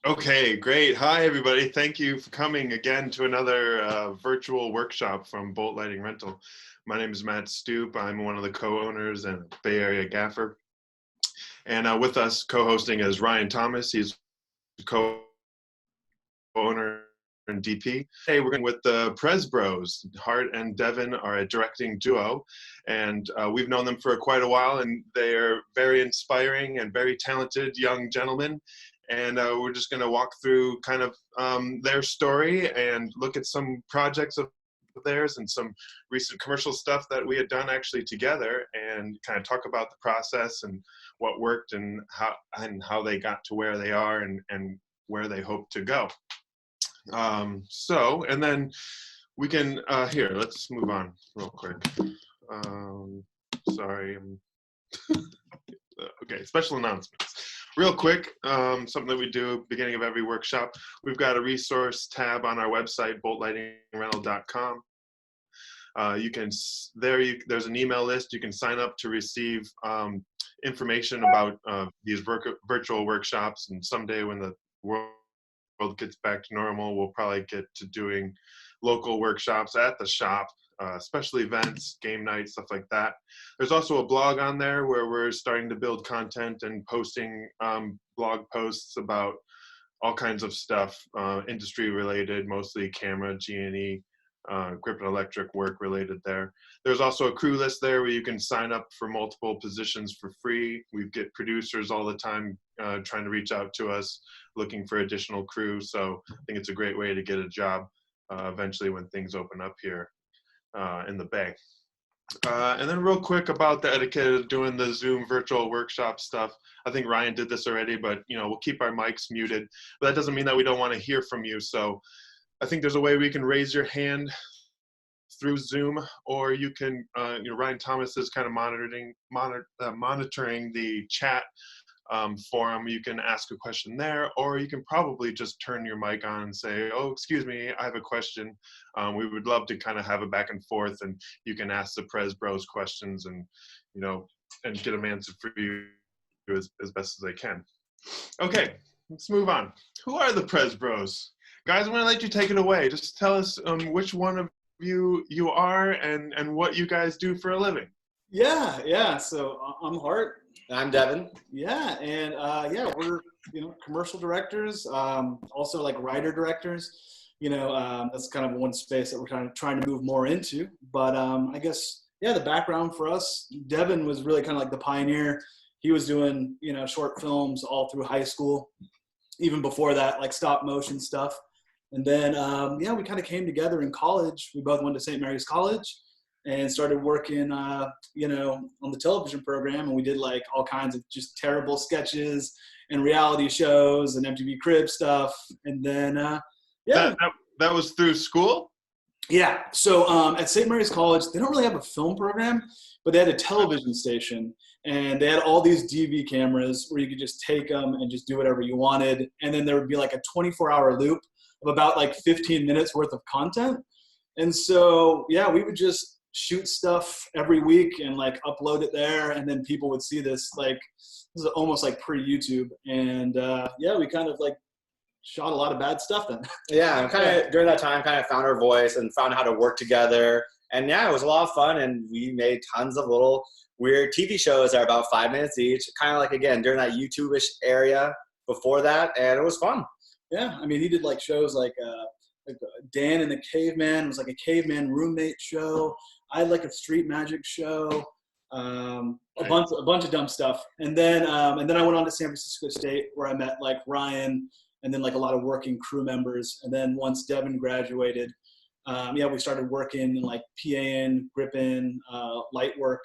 Okay, great. Hi, everybody. Thank you for coming again to another virtual workshop from Bolt Lighting Rental. My name is Matt Stoop. I'm one of the co-owners and Bay Area gaffer. And with us co-hosting is Ryan Thomas. He's co-owner and DP. Hey, we're going with the Perez Bros. Hart and Devin are a directing duo, and we've known them for quite a while, and they are very inspiring and very talented young gentlemen. And we're just going to walk through kind of their story and look at some projects of theirs and some recent commercial stuff that we had done actually together, and kind of talk about the process and what worked and how they got to where they are and where they hope to go. And then we can here, let's move on real quick. Sorry. Okay, special announcements. Real quick, something that we do beginning of every workshop, we've got a resource tab on our website, boltlightingrental.com. There's an email list. You can sign up to receive information about these virtual workshops, and someday when the world gets back to normal, we'll probably get to doing local workshops at the shop, special events, game nights, stuff like that. There's also a blog on there where we're starting to build content and posting blog posts about all kinds of stuff, industry related, mostly camera, G&E, grip and electric work related there. There's also a crew list there where you can sign up for multiple positions for free. We get producers all the time trying to reach out to us looking for additional crew. So I think it's a great way to get a job eventually when things open up here in the Bay. And then real quick about the etiquette of doing the Zoom virtual workshop stuff. I think Ryan did this already, but we'll keep our mics muted. But that doesn't mean that we don't want to hear from you. So I think there's a way we can raise your hand through Zoom, or you can, Ryan Thomas is kind of monitoring the chat forum. You can ask a question there, or you can probably just turn your mic on and say, oh, excuse me, I have a question. We would love to kind of have a back and forth, and you can ask the Perez Bros questions and, and get them answered for you as best as they can. Okay, let's move on. Who are the Perez Bros? Guys, I'm going to let you take it away. Just tell us which one of you are and what you guys do for a living. Yeah. So I'm Hart. I'm Devin. Yeah, and we're commercial directors, also like writer directors. That's kind of one space that we're trying to move more into. But I guess the background for us, Devin was really kind of like the pioneer. He was doing short films all through high school, even before that, like stop motion stuff. And then we kind of came together in college. We both went to St. Mary's College and started working, on the television program. And we did like all kinds of just terrible sketches and reality shows and MTV Crib stuff. And then, That was through school? Yeah. So at St. Mary's College, they don't really have a film program, but they had a television station. And they had all these DV cameras where you could just take them and just do whatever you wanted. And then there would be like a 24-hour loop of about like 15 minutes worth of content. And so, we would just shoot stuff every week and like upload it there, and then people would see this. Like, this is almost like pre-YouTube. And we kind of like shot a lot of bad stuff then. Yeah, and kind of during that time kind of found our voice and found how to work together. And it was a lot of fun, and we made tons of little weird TV shows that are about 5 minutes each, kind of like, again, during that YouTube-ish area before that, and it was fun. Yeah, I mean, he did like shows like Dan and the Caveman. It was like a caveman roommate show. I had like a street magic show, a bunch of dumb stuff. And then I went on to San Francisco State, where I met like Ryan and then like a lot of working crew members. And then once Devin graduated, we started working in like PAing, gripping, light work,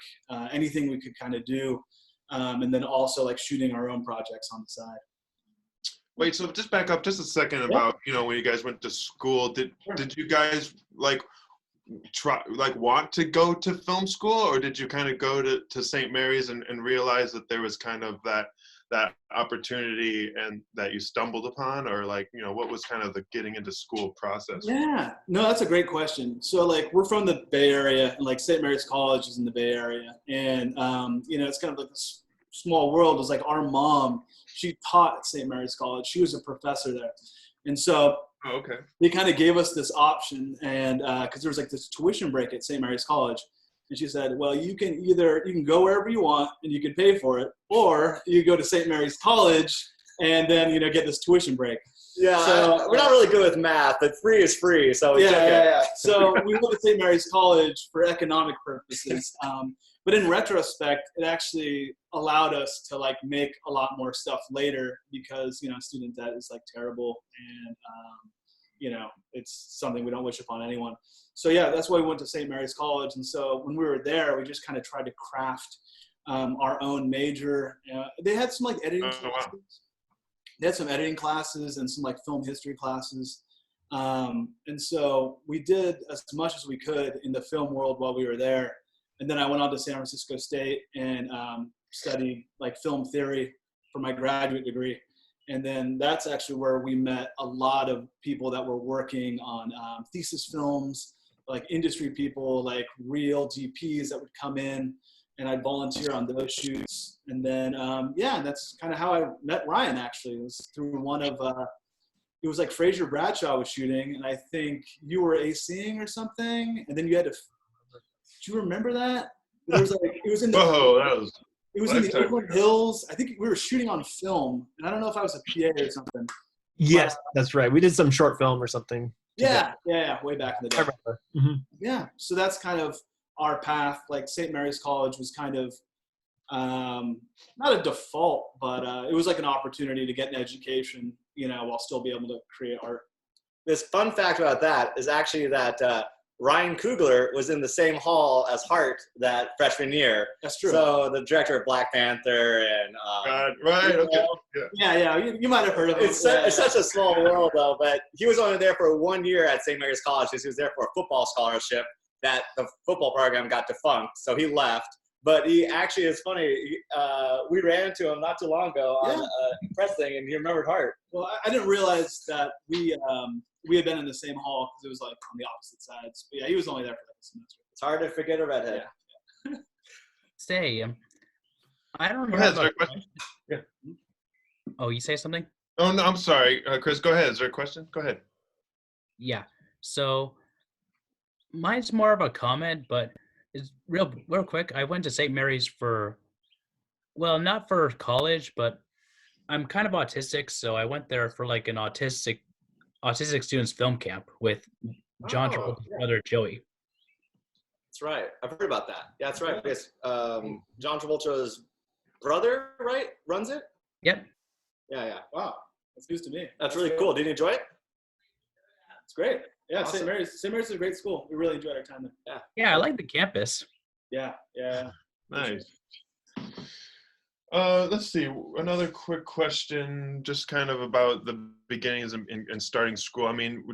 anything we could kind of do. And then also like shooting our own projects on the side. Wait, so just back up just a second about, when you guys went to school, did you guys want to go to film school, or did you kind of go to St. Mary's and realize that there was kind of that opportunity and that you stumbled upon, or what was kind of the getting into school process? Yeah, no, that's a great question. So like, we're from the Bay Area, and like St. Mary's College is in the Bay Area, and it's kind of like this small world is like our mom, she taught at St. Mary's College. She was a professor there. And so they kind of gave us this option, and because there was like this tuition break at St. Mary's College. And she said, well, you can go wherever you want and you can pay for it, or you go to St. Mary's College and then, get this tuition break. Yeah, so, we're not really good with math, but free is free. So yeah. So we went to St. Mary's College for economic purposes. But in retrospect, it actually allowed us to like make a lot more stuff later because, student debt is like terrible. And, it's something we don't wish upon anyone. So yeah, that's why we went to St. Mary's College. And so when we were there, we just kind of tried to craft our own major. They had some like editing classes. Wow. They had some editing classes and some like film history classes. And so we did as much as we could in the film world while we were there. And then I went on to San Francisco State and studied like film theory for my graduate degree. And then that's actually where we met a lot of people that were working on thesis films, like industry people, like real DPs that would come in, and I'd volunteer on those shoots. And then, and that's kind of how I met Ryan, actually. It was through one of, it was like Fraser Bradshaw was shooting, and I think you were ACing or something, and then you had to, do you remember that? It was like, it was in the, it was in the Oakland Hills. I think we were shooting on film, and I don't know if I was a PA or something. Yes, that's right. We did some short film or something. Yeah, way back in the day. I remember. Mm-hmm. Yeah, so that's kind of our path. Like St. Mary's College was kind of not a default, but it was like an opportunity to get an education, while still be able to create art. This fun fact about that is actually that Ryan Coogler was in the same hall as Hart that freshman year. That's true. So the director of Black Panther and right, okay. Yeah. You might have heard of him. It's such a small world though, but he was only there for 1 year at St. Mary's College because he was there for a football scholarship that the football program got defunct, so he left. But he actually, it's funny, we ran into him not too long ago on a press thing, and he remembered Hart. Well, I didn't realize that we had been in the same hall because it was like on the opposite sides. But yeah, he was only there for like a semester. It's hard to forget a redhead. Yeah. Say, I don't know. Go ahead, is there a question? Yeah. Oh, you say something? Oh, no, I'm sorry. Chris, go ahead. Is there a question? Go ahead. Yeah. So mine's more of a comment, but it's real quick. I went to St. Mary's not for college, but I'm kind of autistic, so I went there for like an autistic students film camp with John Travolta's brother Joey. That's right. I've heard about that. Yeah, that's right. Because John Travolta's brother, right, runs it? Yep. Yeah. Wow, that's news to me. That's really cool. Did you enjoy it? It's great. Yeah, Awesome. St. Mary's is a great school. We really enjoyed our time there. Yeah, I like the campus. Yeah. Nice. Let's see. Another quick question, just kind of about the beginnings and starting school. I mean,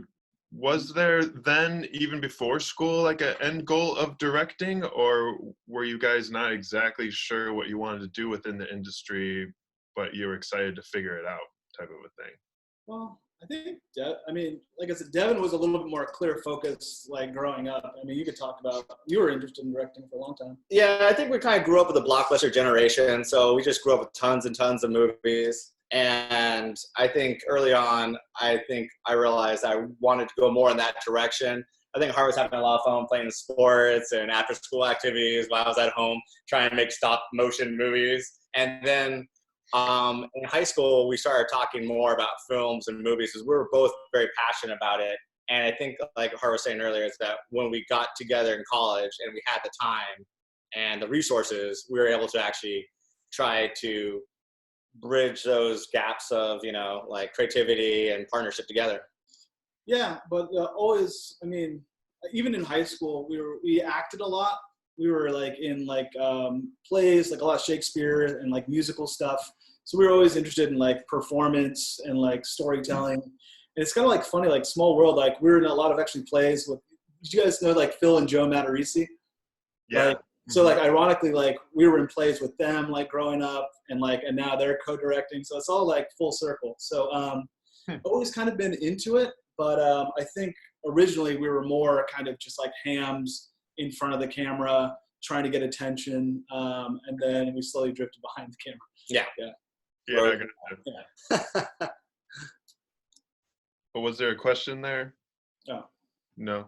was there then, even before school, like an end goal of directing, or were you guys not exactly sure what you wanted to do within the industry, but you were excited to figure it out, type of a thing? Well, I think, like I said, Devin was a little bit more clear focus, like growing up. I mean, you could talk about, you were interested in directing for a long time. Yeah, I think we kind of grew up with the blockbuster generation. So we just grew up with tons and tons of movies. And I think early on, I realized I wanted to go more in that direction. I think Hart was having a lot of fun playing sports and after school activities while I was at home trying to make stop motion movies. And then in high school, we started talking more about films and movies because we were both very passionate about it. And I think, like Hart was saying earlier, is that when we got together in college and we had the time and the resources, we were able to actually try to bridge those gaps of, like creativity and partnership together. Yeah, but always, I mean, even in high school, we acted a lot. We were like in like plays, like a lot of Shakespeare and like musical stuff. So we were always interested in like performance and like storytelling. And it's kind of like funny, like small world. Like we were in a lot of actually plays with. Did you guys know like Phil and Joe Matarisi? Yeah. Like, so like ironically, like we were in plays with them like growing up, and now they're co-directing. So it's all like full circle. So I've always kind of been into it, but I think originally we were more kind of just like hams in front of the camera, trying to get attention, and then we slowly drifted behind the camera. Yeah. Yeah, I got it. But was there a question there? No. No.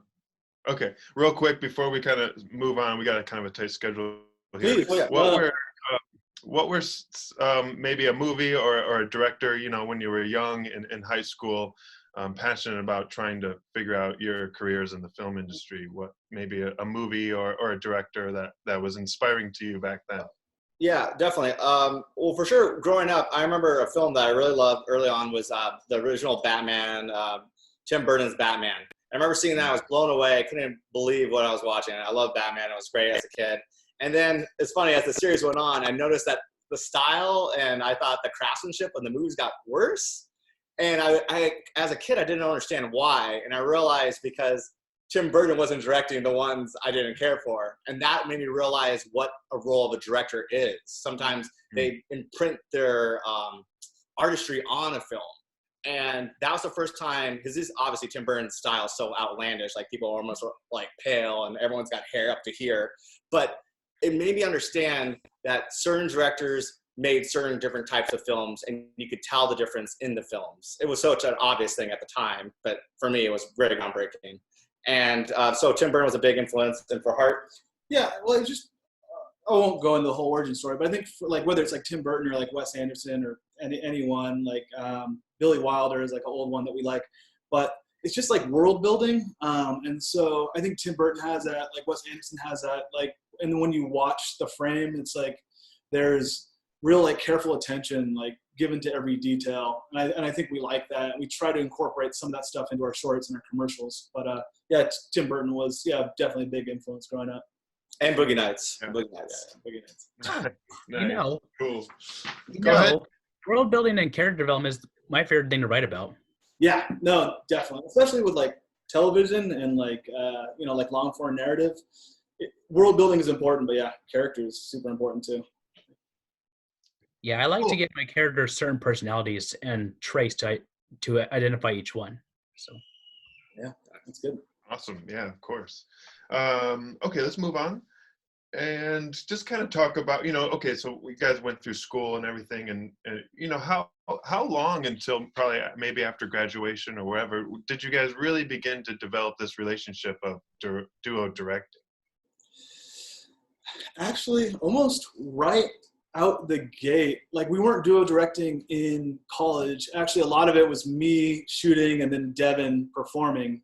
Okay, real quick before we kind of move on, we got a kind of a tight schedule here. Please. What were maybe a movie or a director, you know, when you were young in high school, passionate about trying to figure out your careers in the film industry? What maybe a movie or a director that was inspiring to you back then? Yeah, definitely. Well, for sure, growing up, I remember a film that I really loved early on was the original Batman, Tim Burton's Batman. I remember seeing that. I was blown away. I couldn't believe what I was watching. I love Batman. It was great as a kid. And then it's funny, as the series went on, I noticed that the style and I thought the craftsmanship of the movies got worse. And I as a kid, I didn't understand why. And I realized because Tim Burton wasn't directing the ones I didn't care for. And that made me realize what a role of a director is. Sometimes they imprint their artistry on a film. And that was the first time, because this obviously Tim Burton's style is so outlandish, like people are almost like pale and everyone's got hair up to here. But it made me understand that certain directors made certain different types of films, and you could tell the difference in the films. It was such an obvious thing at the time, but for me, it was very groundbreaking. And so Tim Burton was a big influence. And for Hart? Yeah, well, it's just, I won't go into the whole origin story, but I think for, like, whether it's like Tim Burton or like Wes Anderson or anyone, like Billy Wilder is like an old one that we like, but it's just like world building. And so I think Tim Burton has that, like Wes Anderson has that, like, and when you watch the frame, it's like there's real like careful attention like given to every detail, and I think we like that. We try to incorporate some of that stuff into our shorts and our commercials. But yeah, Tim Burton was definitely a big influence growing up. And Boogie Nights. Yeah. Boogie Nights. Yeah, Boogie Nights. Nice. You know, Cool. you Go ahead. know, world building and character development is my favorite thing to write about. Yeah, no, definitely, especially with like television and like like long form narrative. World building is important, but yeah, character is super important too. Yeah, I like Cool. to give my characters certain personalities and traits to identify each one. So Yeah, that's good. Awesome. Yeah, of course. Okay, let's move on and just kind of talk about, okay, so we guys went through school and everything, and how long until probably maybe after graduation or wherever did you guys really begin to develop this relationship of duo directing? Actually, almost right out the gate. Like, we weren't duo directing in college. Actually, a lot of it was me shooting and then Devin performing.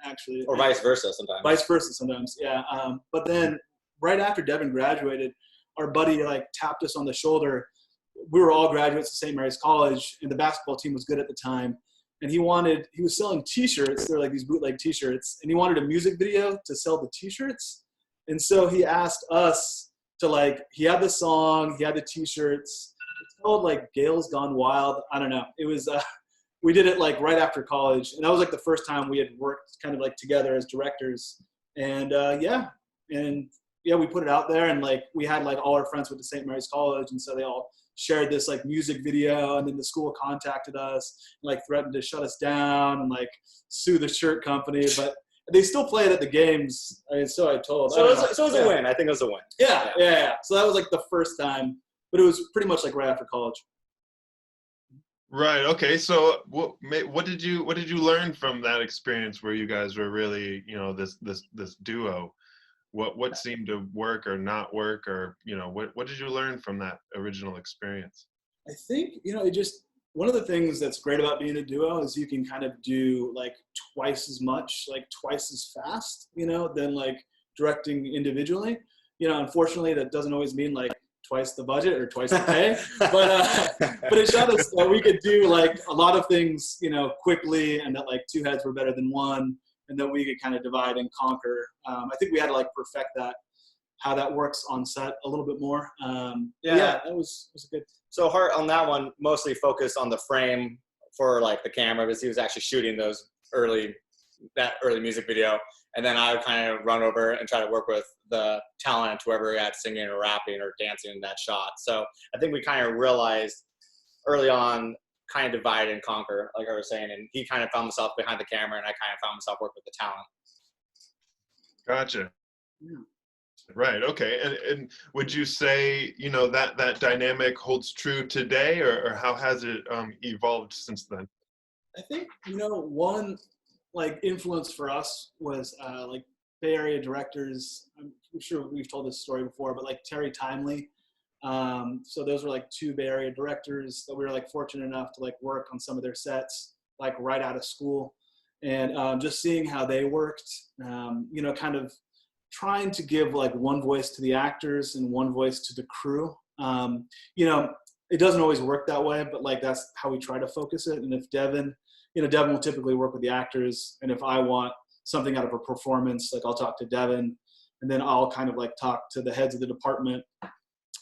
Actually, Or vice versa sometimes. Vice versa sometimes, yeah. But then right after Devin graduated, our buddy like tapped us on the shoulder. We were all graduates of St. Mary's College, and the basketball team was good at the time. And he was selling T-shirts. They're like these bootleg T-shirts, and he wanted a music video to sell the T-shirts. And so he asked us to he had the song, he had the T-shirts. It's called like Gale's Gone Wild. I don't know. It was, we did it like right after college. And that was like the first time we had worked kind of like together as directors. And we put it out there, and like we had like all our friends went to St. Mary's College. And so they all shared this like music video, and then the school contacted us and like threatened to shut us down and like sue the shirt company. But they still play it at the games. I mean, so I told. So it was a win. I think it was a win. Yeah. So that was like the first time, but it was pretty much like right after college. Right. Okay. So what did you learn from that experience where you guys were really, this duo? What seemed to work or not work, or what did you learn from that original experience? I think it just, one of the things that's great about being a duo is you can kind of do like twice as much, like twice as fast, than like directing individually. Unfortunately, that doesn't always mean like twice the budget or twice the pay, but it showed us that we could do like a lot of things, quickly, and that like two heads were better than one, and that we could kind of divide and conquer. I think we had to like perfect that, how that works on set a little bit more. That was a good. So Hart on that one mostly focused on the frame for like the camera, because he was actually shooting that early music video. And then I would kind of run over and try to work with the talent, whoever we had singing or rapping or dancing in that shot. So I think we kind of realized early on, kind of divide and conquer, like I was saying. And he kind of found himself behind the camera, and I kind of found myself working with the talent. Gotcha. Yeah. Right. Okay. And would you say, you know, that dynamic holds true today, or how has it evolved since then? I think, you know, one like influence for us was like Bay Area directors. I'm sure we've told this story before, but like Terry Timely. So those were like two Bay Area directors that we were like fortunate enough to like work on some of their sets, like right out of school, and just seeing how they worked, you know, kind of trying to give like one voice to the actors and one voice to the crew. You know, it doesn't always work that way, but like that's how we try to focus it. And if Devin, you know, Devin will typically work with the actors, and if I want something out of a performance, like I'll talk to Devin, and then I'll kind of like talk to the heads of the department,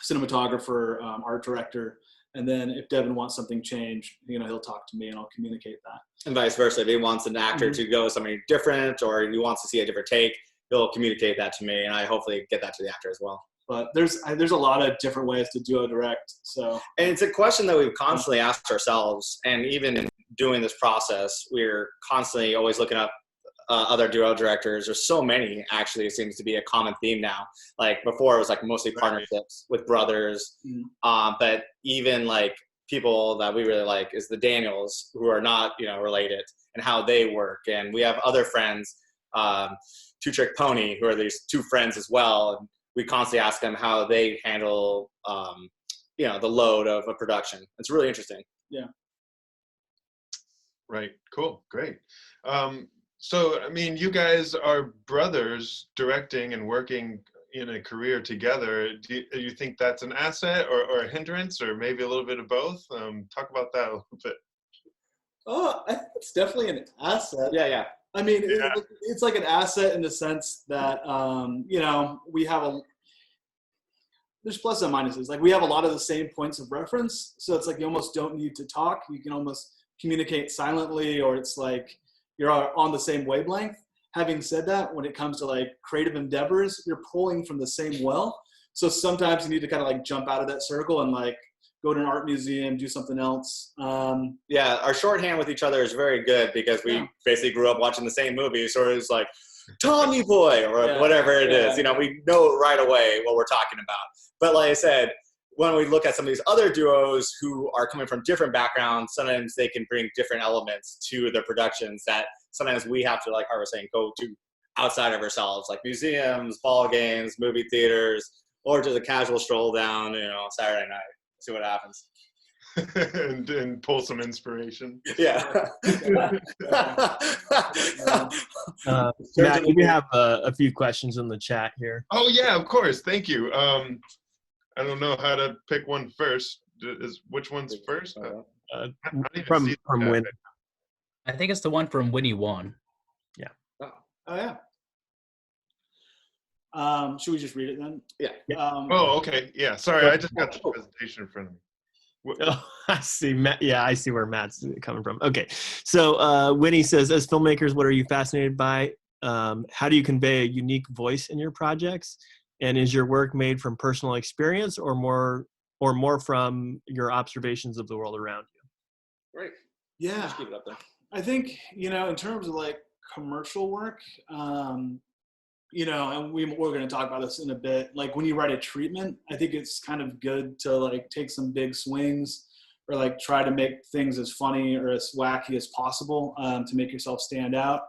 cinematographer, art director, and then if Devin wants something changed, you know, he'll talk to me and I'll communicate that. And vice versa. If he wants an actor to go something different, or he wants to see a different take, he'll communicate that to me, and I hopefully get that to the actor as well. But there's a lot of different ways to duo direct. So, and it's a question that we've constantly asked ourselves, and even doing this process, we're constantly always looking up other duo directors. There's so many, actually. It seems to be a common theme now. Like before, it was like mostly partnerships with brothers, but even like people that we really like is the Daniels, who are not, you know, related, and how they work. And we have other friends, Two Trick Pony, who are these two friends as well, and we constantly ask them how they handle, you know, the load of a production. It's really interesting. Yeah. Right. Cool. Great. So, I mean, you guys are brothers directing and working in a career together. Do you think that's an asset or a hindrance, or maybe a little bit of both? Talk about that a little bit. Oh, I think it's definitely an asset. Yeah. I mean, Yeah. it's like an asset in the sense that, you know, we have there's plus and minuses. Like we have a lot of the same points of reference. So it's like you almost don't need to talk. You can almost communicate silently, or it's like you're on the same wavelength. Having said that, when it comes to like creative endeavors, you're pulling from the same well. So sometimes you need to kind of like jump out of that circle and like go to an art museum, do something else. Yeah, our shorthand with each other is very good because we basically grew up watching the same movie. So it's like Tommy Boy or whatever it is. You know, we know right away what we're talking about. But like I said, when we look at some of these other duos who are coming from different backgrounds, sometimes they can bring different elements to their productions that sometimes we have to, like I was saying, go to outside of ourselves, like museums, ball games, movie theaters, or just a casual stroll down, you know, Saturday night. See what happens. and pull some inspiration. Yeah. Matt, we have a few questions in the chat here. Oh yeah, of course. Thank you. I don't know how to pick one first. Which one's first? From Win. I think it's the one from Winnie Wan. Oh yeah. Should we just read it then? Yeah. Oh, okay. Yeah. Sorry, I just got the presentation in front of me. Oh, I see. Yeah, I see where Matt's coming from. Okay. So Winnie says, as filmmakers, what are you fascinated by? How do you convey a unique voice in your projects? And is your work made from personal experience or more from your observations of the world around you? Great. Yeah. Just keep it up there. I think, you know, in terms of like commercial work, you know, and we're going to talk about this in a bit. Like when you write a treatment, I think it's kind of good to like take some big swings or like try to make things as funny or as wacky as possible to make yourself stand out.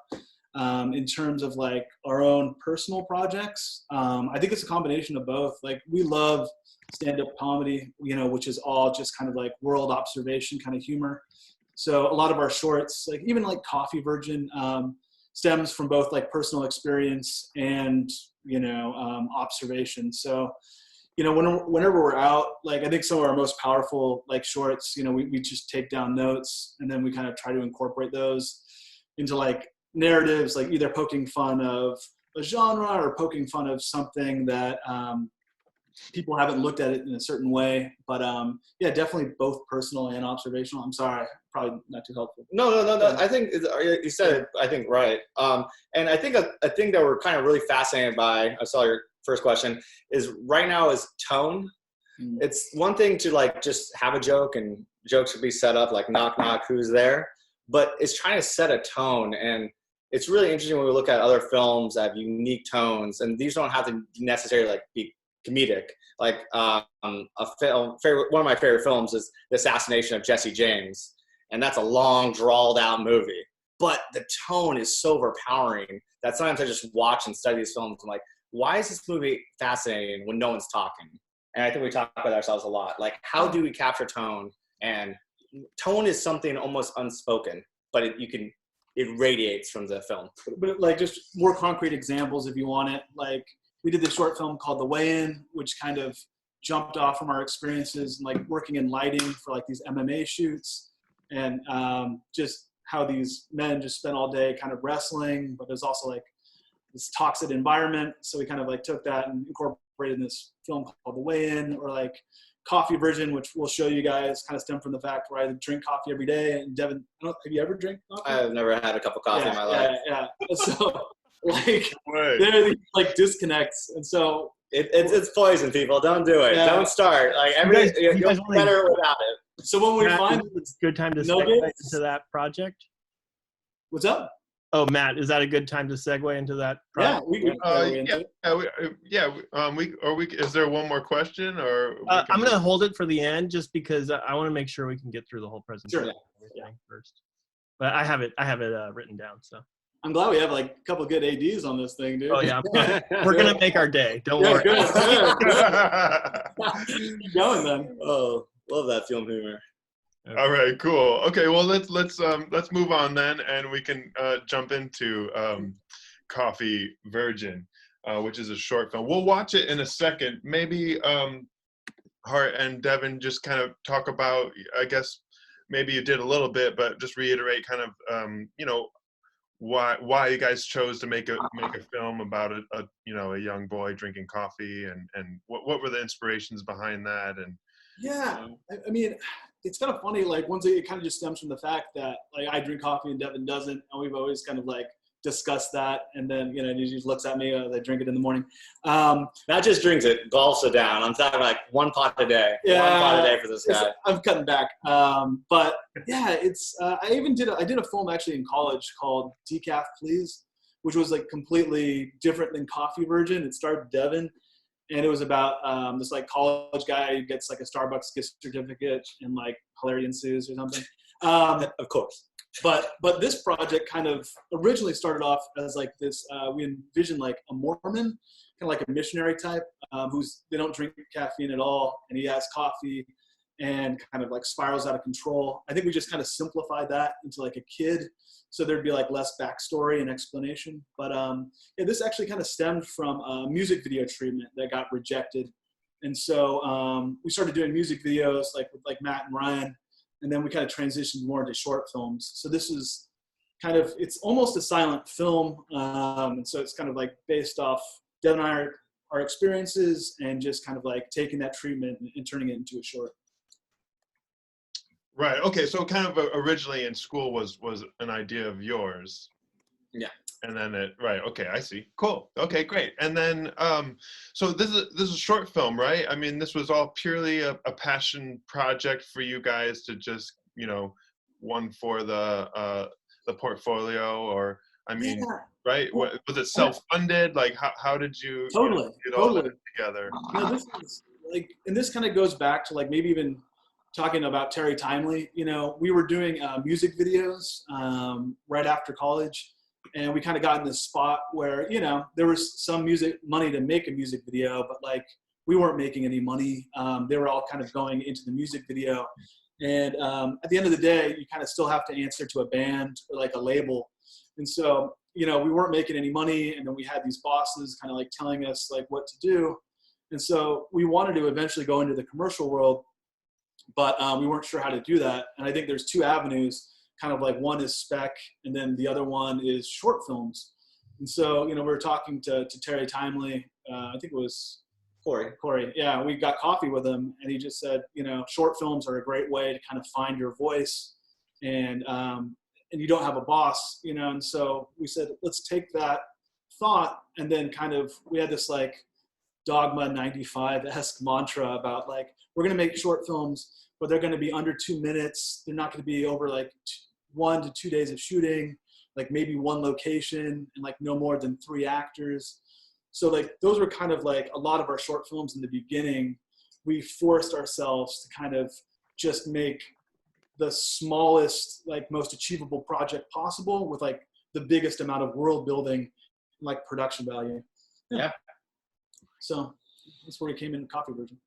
In terms of like our own personal projects, I think it's a combination of both. Like we love stand-up comedy, you know, which is all just kind of like world observation kind of humor. So a lot of our shorts, like even like Coffee Virgin, stems from both like personal experience and, you know, observation. So, you know, whenever we're out, like I think some of our most powerful like shorts, you know, we just take down notes and then we kind of try to incorporate those into like narratives, like either poking fun of a genre or poking fun of something that people haven't looked at it in a certain way. But yeah, definitely both personal and observational. I'm sorry, probably not too helpful. No. I think you said it, I think, right. And I think a thing that we're kind of really fascinated by, I saw your first question, is right now is tone. It's one thing to like just have a joke and jokes should be set up like knock, knock, who's there? But it's trying to set a tone. And it's really interesting when we look at other films that have unique tones, and these don't have to necessarily like be comedic. Like one of my favorite films is The Assassination of Jesse James, and that's a long, drawled out movie. But the tone is so overpowering that sometimes I just watch and study these films. I'm like, why is this movie fascinating when no one's talking? And I think we talk about ourselves a lot. Like, how do we capture tone? And tone is something almost unspoken, but it radiates from the film. But like just more concrete examples if you want it. Like we did this short film called The Way In, which kind of jumped off from our experiences like working in lighting for like these MMA shoots, and just how these men just spent all day kind of wrestling, but there's also like this toxic environment. So we kind of like took that and incorporated in this film called The Way In. Or like coffee version, which we'll show you guys, kind of stem from the fact where I drink coffee every day. And Devin, have you ever drank coffee? I've never had a cup of coffee in my life. Yeah. So like there are these like disconnects, and so it's poison, people. Don't do it. Don't start. Like you're better without it. So when we find it's a good time to segue into that project. What's up? Oh, Matt, is that a good time to segue into that project? Is there one more question, or I'm going to hold it for the end just because I want to make sure we can get through the whole presentation first. But I have it written down. So I'm glad we have like a couple good ADs on this thing, dude. Oh yeah, we're going to make our day. Don't worry. Good. Keep going then. Oh, love that film humor. Okay. All right, cool. Okay, well let's move on then, and we can jump into Coffee Virgin, which is a short film. We'll watch it in a second. Maybe Hart and Devin just kind of talk about. I guess maybe you did a little bit, but just reiterate kind of why you guys chose to make a film about a young boy drinking coffee, and what were the inspirations behind that, and I mean. It's kind of funny, like, once it kind of just stems from the fact that, like, I drink coffee and Devin doesn't, and we've always kind of, like, discussed that, and then, he just looks at me as I drink it in the morning. Not just drinks it, gulps it down. I'm talking like one pot a day. Yeah, 1 pot a day for this guy. I'm cutting back. But, yeah, it's I did a film, actually, in college called Decaf Please, which was, like, completely different than Coffee Virgin. It starred Devin. And it was about this like college guy who gets like a Starbucks gift certificate and like hilarity ensues or something. Of course. But this project kind of originally started off as like this. We envisioned like a Mormon, kind of like a missionary type, they don't drink caffeine at all, and he has coffee, and kind of like spirals out of control. I think we just kind of simplified that into like a kid. So there'd be like less backstory and explanation. But this actually kind of stemmed from a music video treatment that got rejected. And so we started doing music videos like with like Matt and Ryan, and then we kind of transitioned more into short films. So this is kind of, it's almost a silent film. And so it's kind of like based off Devin and I, our experiences, and just kind of like taking that treatment and turning it into a short. Right. Okay. So kind of originally in school was an idea of yours. Yeah. And then right. Okay. I see. Cool. Okay. Great. And then so this is a short film, right? I mean, this was all purely a passion project for you guys to just one for the portfolio, or I mean, right? Was it self-funded? Like how did you get all that together? This is like, and this kind of goes back to like maybe even talking about Terry Timely. We were doing music videos right after college, and we kind of got in this spot where, there was some music money to make a music video, but like we weren't making any money. They were all kind of going into the music video. And at the end of the day, you kind of still have to answer to a band or like a label. And so, we weren't making any money. And then we had these bosses kind of like telling us like what to do. And so we wanted to eventually go into the commercial world, but we weren't sure how to do that. And I think there's two avenues, kind of like one is spec, and then the other one is short films. And so, we were talking to Terry Timely, I think it was Corey. Yeah, we got coffee with him, and he just said, short films are a great way to kind of find your voice, and you don't have a boss, and so we said, let's take that thought, and then kind of, we had this like Dogma 95-esque mantra about like, we're going to make short films, but they're going to be under 2 minutes. They're not going to be over like 1 to 2 days of shooting. like maybe one location and like no more than 3 actors. So like those were kind of like a lot of our short films in the beginning. We forced ourselves to kind of just make the smallest, like most achievable project possible with like the biggest amount of world building and like production value. Yeah. So that's where we came in the coffee version.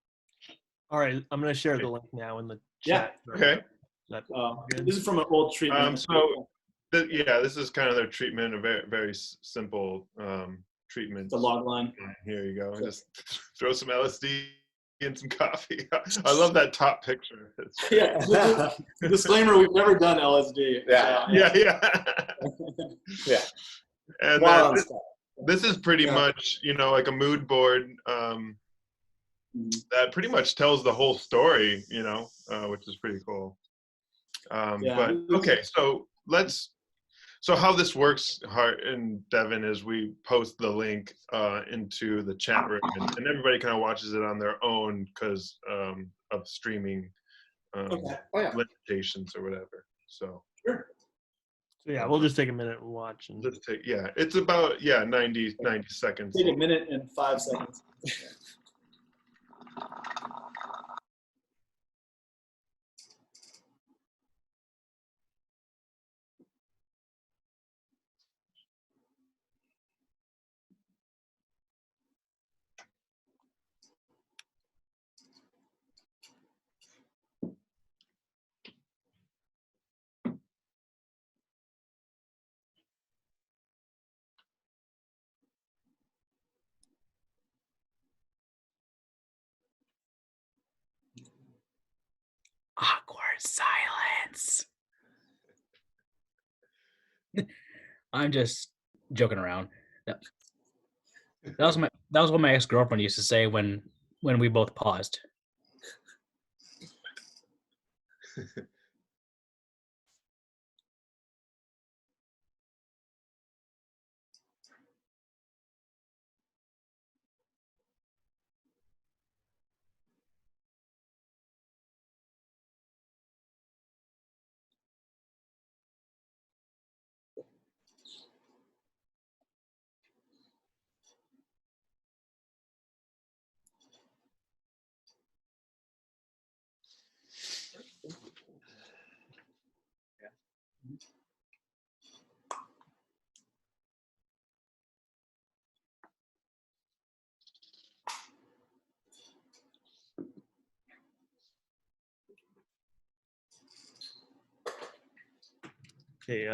All right, I'm going to share the link now in the Yeah. chat. Okay. This is from an old treatment. This is kind of their treatment, a very, very simple treatment. The log line. Here you go. Just throw some LSD and some coffee. I love that top picture. Yeah. Disclaimer: we've never done LSD. Yeah. Yeah. Yeah. And Wild this is pretty much, like a mood board that pretty much tells the whole story, which is pretty cool. But okay, so how this works, Hart and Devin, is we post the link into the chat room, and everybody kind of watches it on their own because of streaming limitations or whatever. So sure. So yeah, we'll just take a minute and watch. And it's about 90 seconds. Take a minute and 5 seconds. Awkward silence. I'm just joking around. That was what my ex-girlfriend used to say when we both paused. Okay,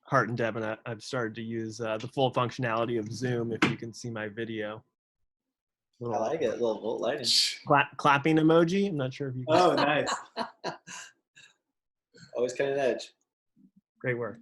Hart and Devin, I've started to use the full functionality of Zoom. If you can see my video, I like it. A little lighting. Clapping emoji. I'm not sure if you can. Oh, nice. Always cutting edge. Great work.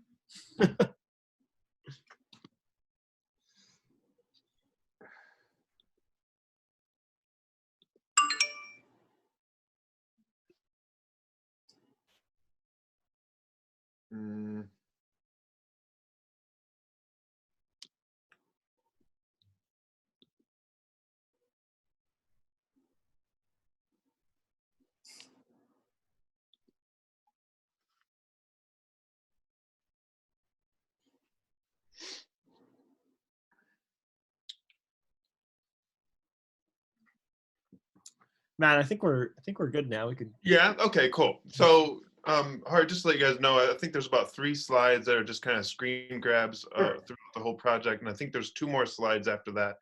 Matt, I think we're good now. We could. Yeah. Okay. Cool. So, Hart, just to let you guys know, I think there's about 3 slides that are just kind of screen grabs throughout the whole project, and I think there's 2 more slides after that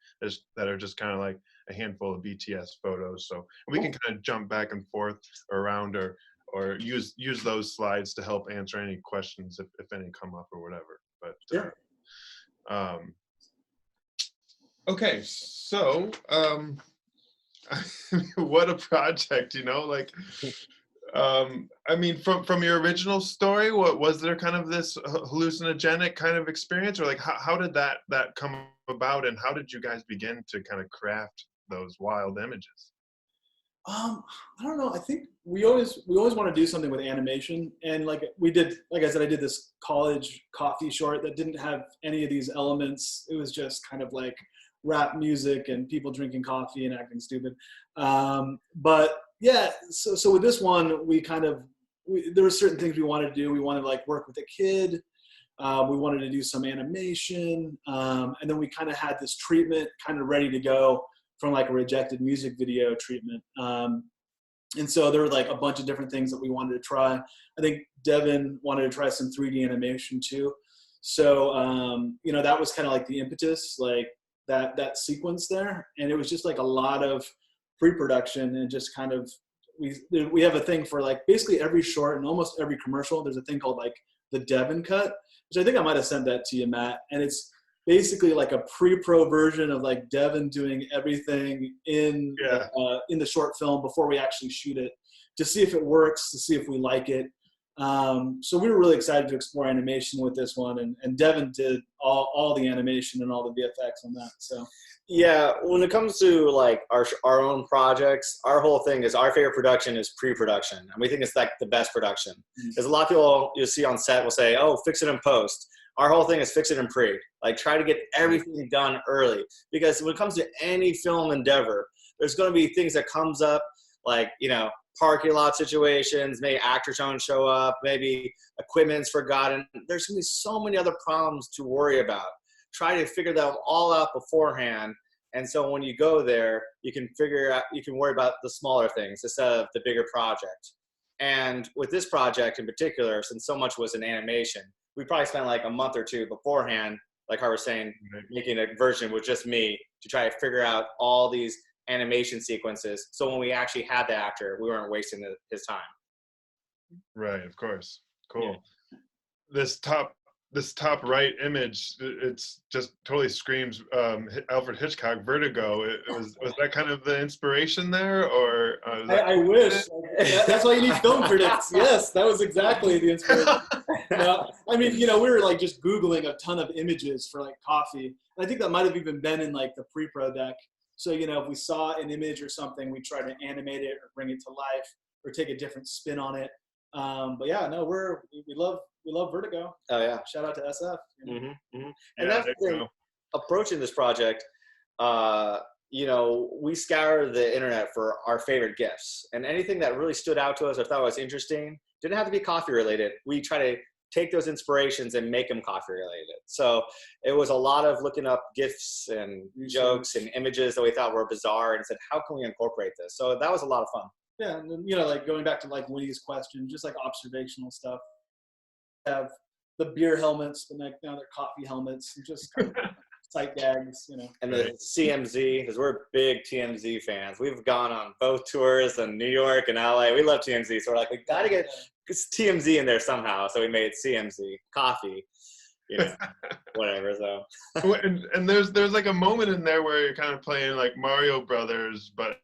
that are just kind of like a handful of BTS photos. So we can kind of jump back and forth around, or use those slides to help answer any questions if any come up or whatever. But Sure. okay, so what a project, I mean, from your original story, what was there kind of this hallucinogenic kind of experience, or like how did that come about, and how did you guys begin to kind of craft those wild images? I don't know. I think we always want to do something with animation, and like I said, I did this college coffee short that didn't have any of these elements. It was just kind of like rap music and people drinking coffee and acting stupid. But yeah, so with this one, there were certain things we wanted to do. We wanted to like work with a kid. We wanted to do some animation. And then we kind of had this treatment kind of ready to go from like a rejected music video treatment. And so there were like a bunch of different things that we wanted to try. I think Devin wanted to try some 3D animation too. So, you know, that was kind of like the impetus, like that sequence there. And it was just like a lot of pre-production and just kind of, we have a thing for like basically every short and almost every commercial, there's a thing called like the Devin Cut, which I think I might have sent that to you, Matt. And it's basically like a pre-pro version of like Devin doing everything in the short film before we actually shoot it, to see if it works, to see if we like it. So we were really excited to explore animation with this one, and Devin did all the animation and all the VFX on that. So yeah, when it comes to like our own projects, our whole thing is our favorite production is pre-production, and we think it's like the best production. There's a lot of people you'll see on set will say, "Oh, fix it in post." Our whole thing is fix it in pre. Like try to get everything done early, because when it comes to any film endeavor, there's going to be things that comes up, like, you know, parking lot situations, maybe actors don't show up, maybe equipment's forgotten. There's going to be so many other problems to worry about. Try to figure them all out beforehand. And so when you go there, you can worry about the smaller things instead of the bigger project. And with this project in particular, since so much was in animation, we probably spent like a month or two beforehand, like Harvey was saying, making a version with just me to try to figure out all these animation sequences. So when we actually had the actor, we weren't wasting his time. Right, of course. Cool. Yeah. This top right image, it's just totally screams Alfred Hitchcock, Vertigo. Was that kind of the inspiration there, or? I wish. That's why you need film critics. Yes, that was exactly the inspiration. No, I mean, you know, we were like just Googling a ton of images for like coffee. And I think that might have even been in like the pre-pro deck. So, you know, if we saw an image or something, we try to animate it or bring it to life or take a different spin on it. But yeah, no, we love Vertigo. Oh yeah, shout out to SF. You know? Mm-hmm, mm-hmm. And that's the thing. Approaching this project, you know, we scour the internet for our favorite gifts, and anything that really stood out to us or thought was interesting didn't have to be coffee related. We try to take those inspirations and make them coffee related. So it was a lot of looking up GIFs and jokes and images that we thought were bizarre and said, how can we incorporate this? So that was a lot of fun. Yeah, and you know, like going back to like Winnie's question, just like observational stuff. Have the beer helmets, but like now they're coffee helmets, and just kind of sight gags, you know. And the CMZ, because we're big TMZ fans. We've gone on both tours in New York and LA. We love TMZ, so we're like, we gotta get TMZ in there somehow. So we made CMZ coffee, you know, whatever. So and there's like a moment in there where you're kind of playing like Mario Brothers, but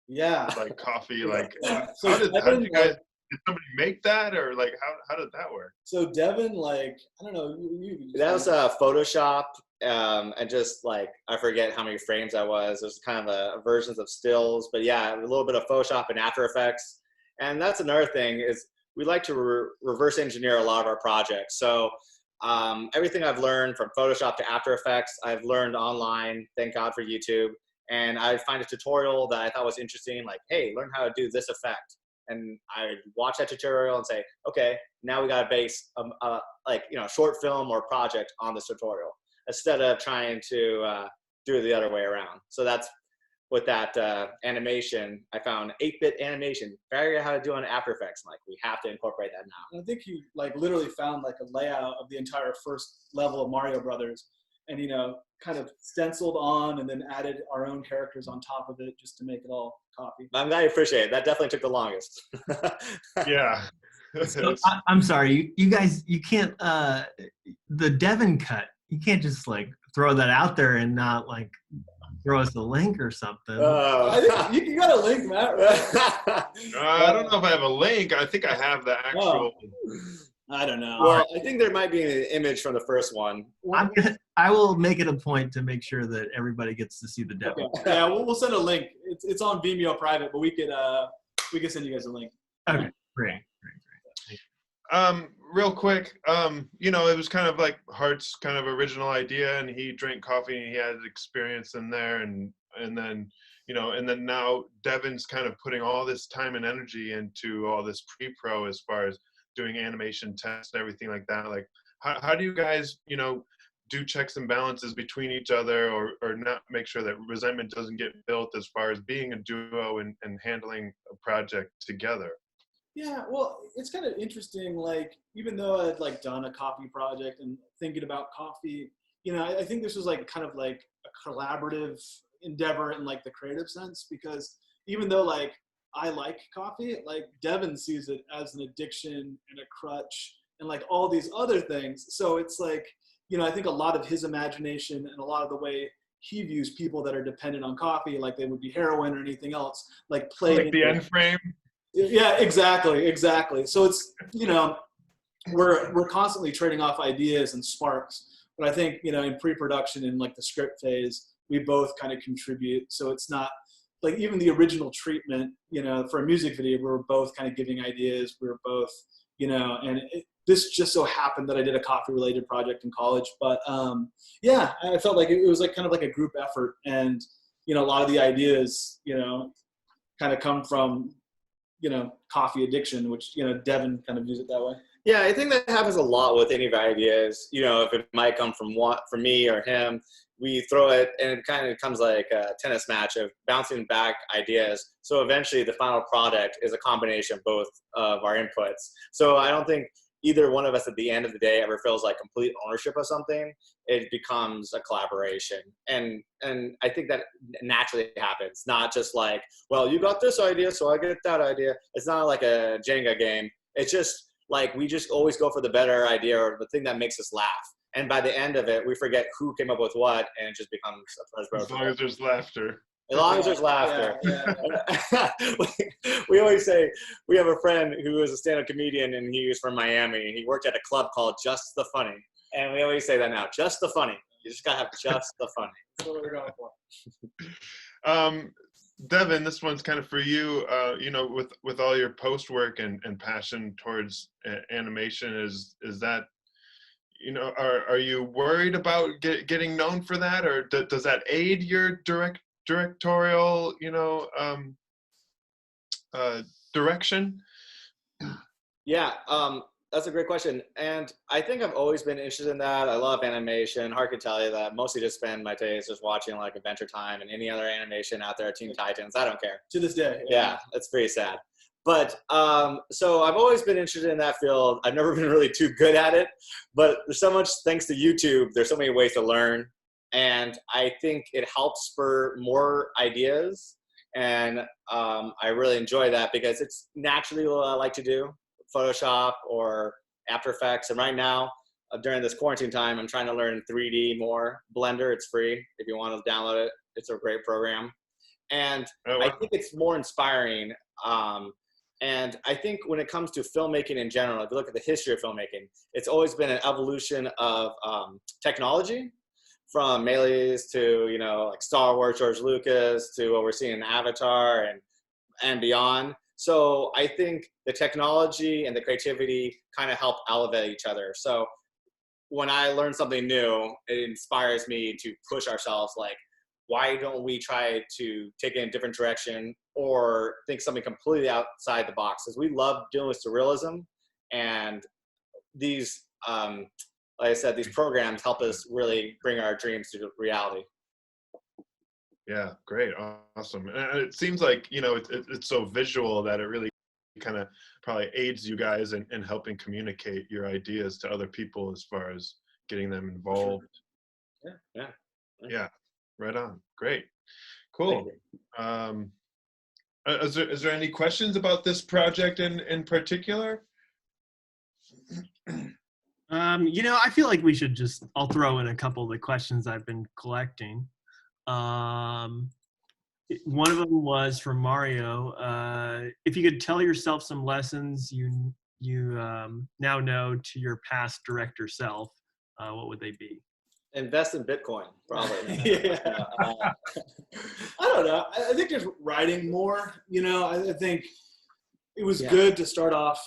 yeah, like coffee. Like so how did you guys? Did somebody make that, or like how did that work? So Devin, like, I don't know. That was Photoshop, and just like I forget how many frames that was. It was kind of versions of stills, but yeah, a little bit of Photoshop and After Effects. And that's another thing is we like to reverse engineer a lot of our projects. So everything I've learned from Photoshop to After Effects, I've learned online. Thank God for YouTube. And I find a tutorial that I thought was interesting, like, hey, learn how to do this effect. And I watch that tutorial and say, okay, now we got to base like, you know, short film or project on this tutorial instead of trying to do it the other way around. So that's with that animation. I found 8-bit animation, figuring out how to do on After Effects. I'm like, we have to incorporate that now. I think he like literally found like a layout of the entire first level of Mario Brothers, and you know, kind of stenciled on and then added our own characters on top of it just to make it all copy. I'm glad you appreciate it. That definitely took the longest. Yeah. So, I'm sorry, you guys, you can't, the Devin Cut, you can't just like throw that out there and not like throw us a link or something. I think you got a link, Matt, right? I don't know if I have a link. I think I have the actual. I don't know. Well, I think there might be an image from the first one. I will make it a point to make sure that everybody gets to see the Devin. Okay. Yeah, we'll send a link. It's on Vimeo private, but we could send you guys a link. Okay, great. Real quick, you know, it was kind of like Hart's kind of original idea, and he drank coffee and he had experience in there, and then, you know, and then now Devin's kind of putting all this time and energy into all this pre-pro as far as doing animation tests and everything like that. Like, how do you guys, do checks and balances between each other, or not make sure that resentment doesn't get built as far as being a duo and handling a project together? Yeah, well, it's kind of interesting. Like, even though I'd like done a coffee project and thinking about coffee, I think this was like kind of like a collaborative endeavor in like the creative sense, because even though like I like coffee, like Devin sees it as an addiction and a crutch and like all these other things. So it's like, I think a lot of his imagination and a lot of the way he views people that are dependent on coffee, like they would be heroin or anything else, like played like the end frame. Yeah, exactly. So it's, we're constantly trading off ideas and sparks. But I think, in pre-production and like the script phase, we both kind of contribute. So it's not like even the original treatment, for a music video, we were both kind of giving ideas. We were both, and this just so happened that I did a coffee related project in college. But yeah, I felt like it was like kind of like a group effort. And, a lot of the ideas, kind of come from, coffee addiction, which, Devin kind of views it that way. Yeah, I think that happens a lot with any of our ideas. If it might come from me or him, we throw it and it kind of becomes like a tennis match of bouncing back ideas. So eventually the final product is a combination of both of our inputs. So I don't think either one of us at the end of the day ever feels like complete ownership of something. It becomes a collaboration. And I think that naturally happens, not just like, well, you got this idea, so I get that idea. It's not like a Jenga game. It's just like we just always go for the better idea or the thing that makes us laugh. And by the end of it, we forget who came up with what, and it just becomes a pleasure. As long as there's laughter. As long as there's laughter. Yeah. We always say, we have a friend who is a stand-up comedian, and he was from Miami. He worked at a club called Just the Funny. And we always say that now, just the funny. You just got to have just the funny. That's what we're going for. Devin, this one's kind of for you. With all your post work and passion towards animation, is that, are you worried about getting known for that, or does that aid your directorial, direction? Yeah, that's a great question. And I think I've always been interested in that. I love animation. Hard to tell you that. Mostly just spend my days just watching like Adventure Time and any other animation out there, Teen Titans. I don't care. To this day. Yeah, it's pretty sad. But so I've always been interested in that field. I've never been really too good at it, but there's so much, thanks to YouTube, there's so many ways to learn. And I think it helps spur more ideas. And I really enjoy that because it's naturally what I like to do, Photoshop or After Effects. And right now, during this quarantine time, I'm trying to learn 3D more. Blender, it's free. If you want to download it, it's a great program. And I think it's more inspiring. And I think when it comes to filmmaking in general, if you look at the history of filmmaking, it's always been an evolution of technology, from Melees to, like Star Wars, George Lucas, to what we're seeing in Avatar and beyond. So I think the technology and the creativity kind of help elevate each other. So when I learn something new, it inspires me to push ourselves, like, why don't we try to take it in a different direction or think something completely outside the box? Because we love dealing with surrealism, and these, like I said, these programs help us really bring our dreams to reality. Yeah, great, awesome. And it seems like, it's so visual that it really kind of probably aids you guys in helping communicate your ideas to other people as far as getting them involved. Yeah. Right on. Great. Cool. Is there any questions about this project in particular? I feel like we should I'll throw in a couple of the questions I've been collecting. One of them was from Mario. If you could tell yourself some lessons you now know to your past director self, what would they be? Invest in Bitcoin, probably. Yeah. I don't know. I think just writing more. I think it was good to start off.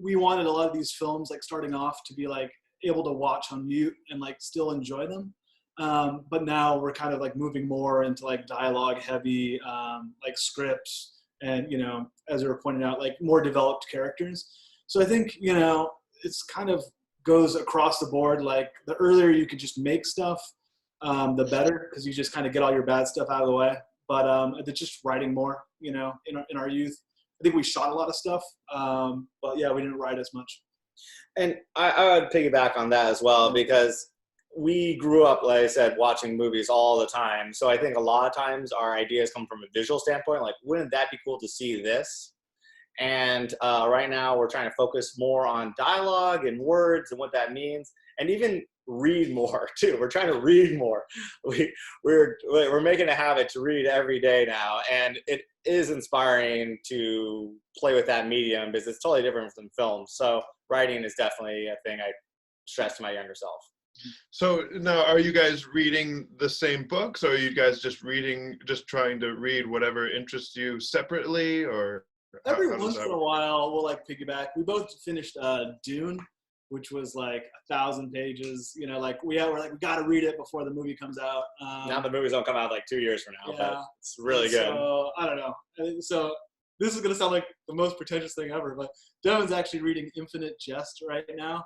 We wanted a lot of these films, like starting off, to be like able to watch on mute and like still enjoy them. But now we're kind of like moving more into like dialogue heavy, like scripts, and as we were pointing out, like more developed characters. So I think it's kind of goes across the board. Like the earlier you could just make stuff, the better, because you just kind of get all your bad stuff out of the way. But it's just writing more, in our youth. I think we shot a lot of stuff, but yeah, we didn't write as much. And I would piggyback on that as well, because we grew up, like I said, watching movies all the time. So I think a lot of times our ideas come from a visual standpoint. Like, wouldn't that be cool to see this? And right now we're trying to focus more on dialogue and words and what that means, and even read more too. We're trying to read more. We're making a habit to read every day now, and it is inspiring to play with that medium because it's totally different from film. So writing is definitely a thing I stress to my younger self. So now, are you guys reading the same books, or are you guys just trying to read whatever interests you separately, or every once in a while we'll like piggyback? We both finished Dune, which was like 1,000 pages. Like we're like, we got to read it before the movie comes out. Now the movies don't come out like 2 years from now, but it's really good. So I don't know. So this is gonna sound like the most pretentious thing ever, but Devin's actually reading Infinite Jest right now,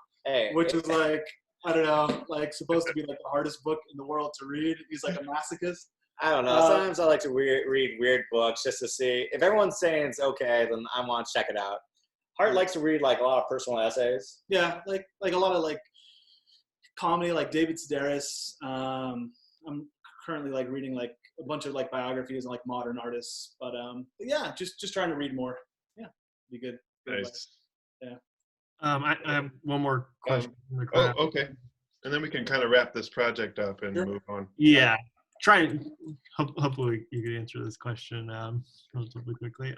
which is like, I don't know, like supposed to be like the hardest book in the world to read. He's like a masochist. I don't know. Sometimes I like to read weird books just to see if everyone's saying it's okay. Then I want to check it out. Hart likes to read like a lot of personal essays. Yeah, like a lot of like comedy, like David Sedaris. I'm currently like reading like a bunch of like biographies and like modern artists. But yeah, just trying to read more. Yeah, be good. Nice. Yeah. I have one more question. Okay. And then we can kind of wrap this project up and move on. Yeah. Hopefully you can answer this question relatively quickly.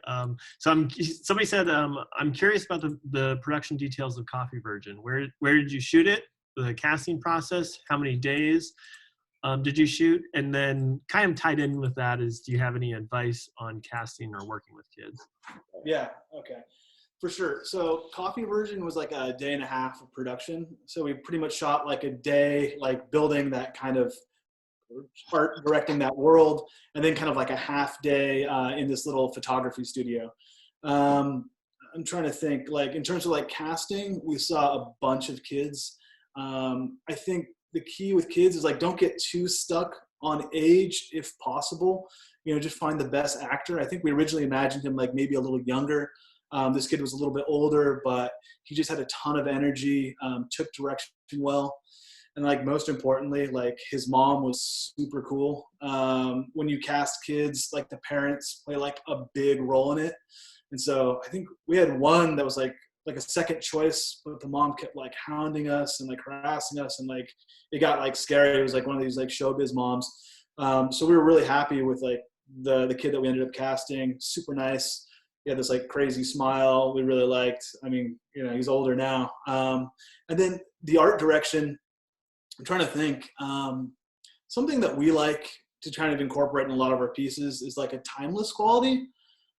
Somebody said, I'm curious about the production details of Coffee Virgin. Where did you shoot it? The casting process? How many days did you shoot? And then kind of tied in with that is, do you have any advice on casting or working with kids? Yeah. Okay. For sure. So Coffee Virgin was like a day and a half of production. So we pretty much shot like a day, like building that kind of art, directing that world, and then kind of like a half day in this little photography studio. I'm trying to think, like in terms of like casting, we saw a bunch of kids. I think the key with kids is like, don't get too stuck on age if possible. Just find the best actor. I think we originally imagined him like maybe a little younger. This kid was a little bit older, but he just had a ton of energy, took direction well. And like most importantly, like his mom was super cool. When you cast kids, like the parents play like a big role in it. And so I think we had one that was like a second choice, but the mom kept like hounding us and like harassing us, and like it got like scary. It was like one of these like showbiz moms. So we were really happy with like the kid that we ended up casting. Super nice. He had this like crazy smile we really liked. I mean, he's older now. And then the art direction, I'm trying to think. Something that we like to kind of incorporate in a lot of our pieces is like a timeless quality.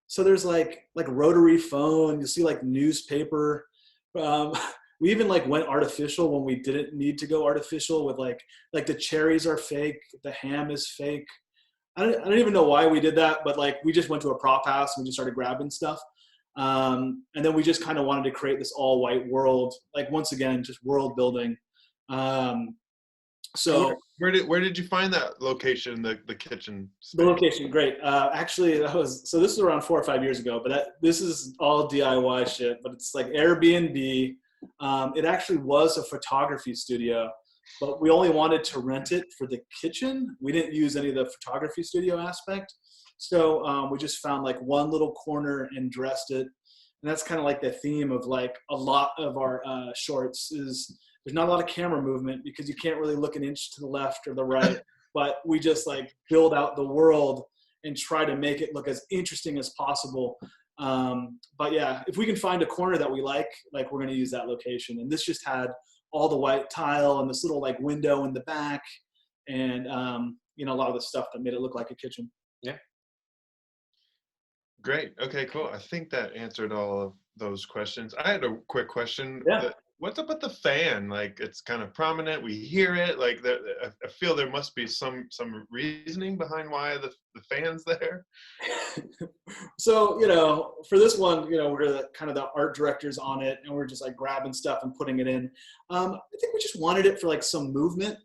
So there's like rotary phone. You see like newspaper. We even like went artificial when we didn't need to go artificial with like the cherries are fake, the ham is fake. I don't even know why we did that, but like we just went to a prop house and we just started grabbing stuff. And then we just kind of wanted to create this all white world, like once again, just world building. So where did you find that location, the kitchen space? The location, great. Actually, this was around 4 or 5 years ago, but this is all DIY shit, but it's like Airbnb. It actually was a photography studio, but we only wanted to rent it for the kitchen. We didn't use any of the photography studio aspect. So we just found like one little corner and dressed it. And that's kind of like the theme of like a lot of our shorts is there's not a lot of camera movement because you can't really look an inch to the left or the right, but we just like build out the world and try to make it look as interesting as possible. But yeah, if we can find a corner that we like we're going to use that location. And this just had all the white tile and this little like window in the back and, a lot of the stuff that made it look like a kitchen. Yeah. Great. Okay, cool. I think that answered all of those questions. I had a quick question. Yeah. what's up with the fan? Like, it's kind of prominent. We hear it. Like, I feel there must be some reasoning behind why the fan's there. So, for this one, we're the kind of the art directors on it, and we're just like grabbing stuff and putting it in. I think we just wanted it for like some movement,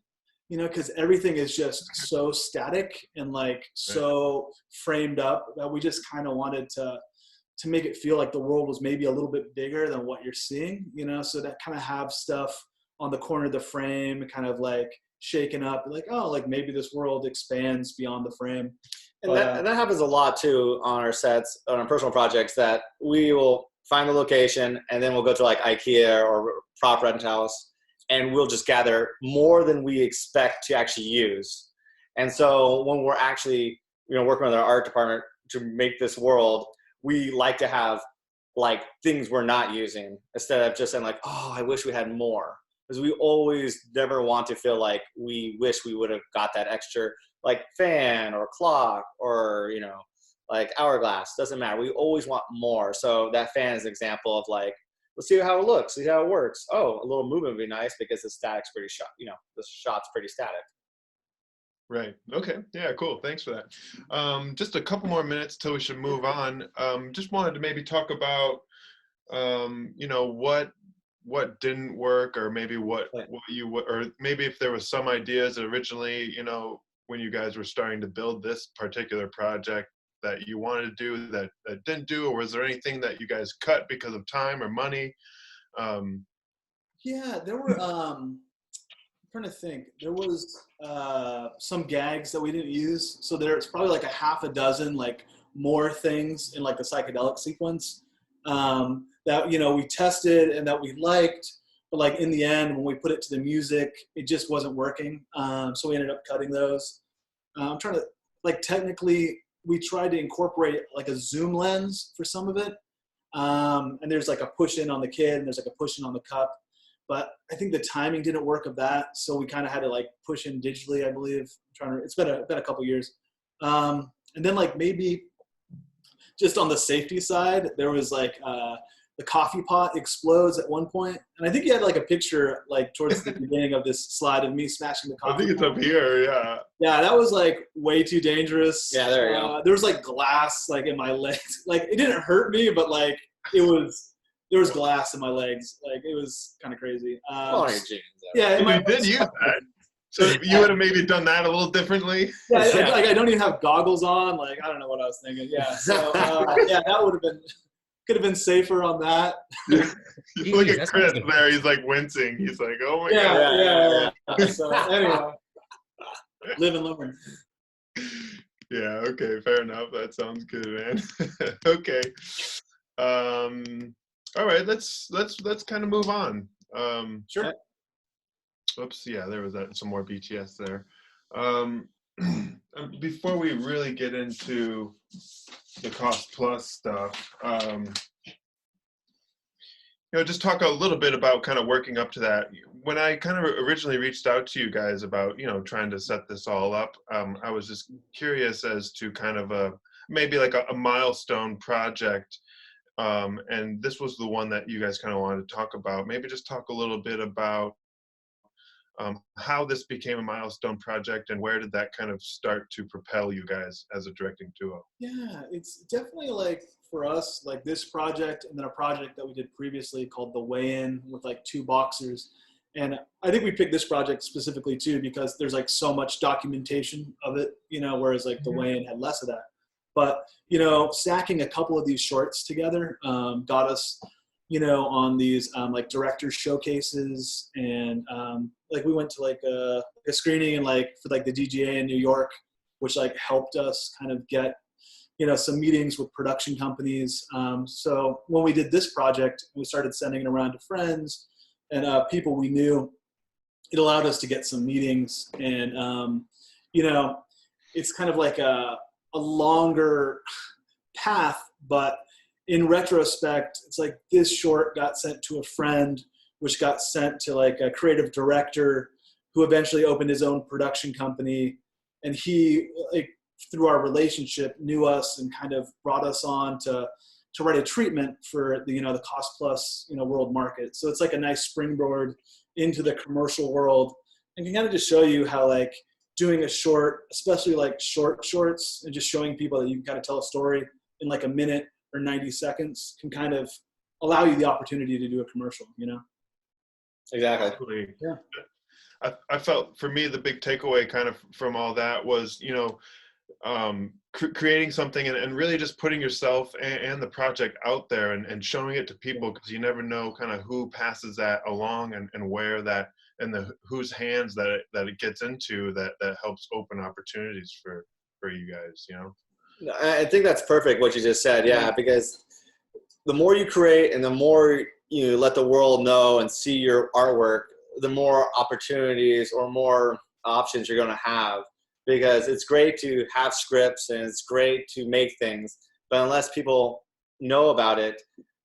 because everything is just so static and like so framed up that we just kind of wanted to make it feel like the world was maybe a little bit bigger than what you're seeing, so that kind of have stuff on the corner of the frame kind of like shaken up, like, oh, like maybe this world expands beyond the frame. And that happens a lot too on our sets, on our personal projects, that we will find the location and then we'll go to like IKEA or prop rental house and we'll just gather more than we expect to actually use. And so when we're actually, working with our art department to make this world, we like to have like things we're not using instead of just saying like, oh, I wish we had more. Because we always never want to feel like we wish we would have got that extra like fan or clock or, like hourglass, doesn't matter. We always want more. So that fan is an example of like, let's see how it looks, see how it works. Oh, a little movement would be nice because the static's pretty shot, the shot's pretty static. Right. Okay. Yeah, cool. Thanks for that. Just a couple more minutes till we should move on. Just wanted to maybe talk about, what didn't work, or maybe what or maybe if there was some ideas originally, when you guys were starting to build this particular project that you wanted to do that didn't do, or was there anything that you guys cut because of time or money? Yeah, there were, I'm trying to think. There was some gags that we didn't use. So there's probably like a half a dozen like more things in like the psychedelic sequence that, we tested and that we liked. But like in the end, when we put it to the music, it just wasn't working. So we ended up cutting those. I'm trying to, like, technically, we tried to incorporate like a zoom lens for some of it. And there's like a push in on the kid and there's like a push in on the cup. But I think the timing didn't work of that. So we kind of had to like push in digitally, I believe. It's been a couple years. And then like maybe just on the safety side, there was like the coffee pot explodes at one point. And I think you had like a picture like towards the beginning of this slide of me smashing the coffee pot. I think it's up here, yeah. Yeah, that was like way too dangerous. Yeah, there you go. There was like glass like in my legs. Like it didn't hurt me, but like there was glass in my legs. Like it was kind of crazy. Yeah, you did use that. So you would have maybe done that a little differently. Yeah, like I don't even have goggles on. Like I don't know what I was thinking. Yeah, so yeah, that could have been safer on that. You look at Chris there. He's like wincing. He's like, oh my god. Yeah. So anyway, live and learn. Yeah. Okay. Fair enough. That sounds good, man. Okay. All right. Let's kind of move on. Sure. Oops. Yeah. There was some more BTS there. Before we really get into the cost plus stuff, just talk a little bit about kind of working up to that. When I kind of originally reached out to you guys about, trying to set this all up, I was just curious as to kind of maybe like a milestone project. And this was the one that you guys kind of wanted to talk about. Maybe just talk a little bit about how this became a milestone project and where did that kind of start to propel you guys as a directing duo? Yeah, it's definitely like for us, like this project and then a project that we did previously called The Weigh-In with like 2 boxers. And I think we picked this project specifically too because there's like so much documentation of it, whereas like The Weigh-In had less of that. But, stacking a couple of these shorts together got us, on these like director showcases and like we went to like a screening and like for like the DGA in New York, which like helped us kind of get, some meetings with production companies. So when we did this project, we started sending it around to friends and people we knew. It allowed us to get some meetings and, it's kind of like a longer path, but in retrospect, it's like this short got sent to a friend, which got sent to like a creative director who eventually opened his own production company. And he, like, through our relationship, knew us and kind of brought us on to to write a treatment for the, the cost plus, world market. So it's like a nice springboard into the commercial world, and can kind of just show you how like doing a short, especially like shorts, and just showing people that you can kind of tell a story in like a minute or 90 seconds can kind of allow you the opportunity to do a commercial, Exactly. Yeah. I felt for me the big takeaway kind of from all that was creating something and really just putting yourself and the project out there and showing it to people, because you never know kind of who passes that along and where that and whose hands that it gets into that helps open opportunities for you guys. I think that's perfect what you just said. Yeah, because the more you create and the more you let the world know and see your artwork, the more opportunities or more options you're going to have. Because it's great to have scripts and it's great to make things, but unless people know about it,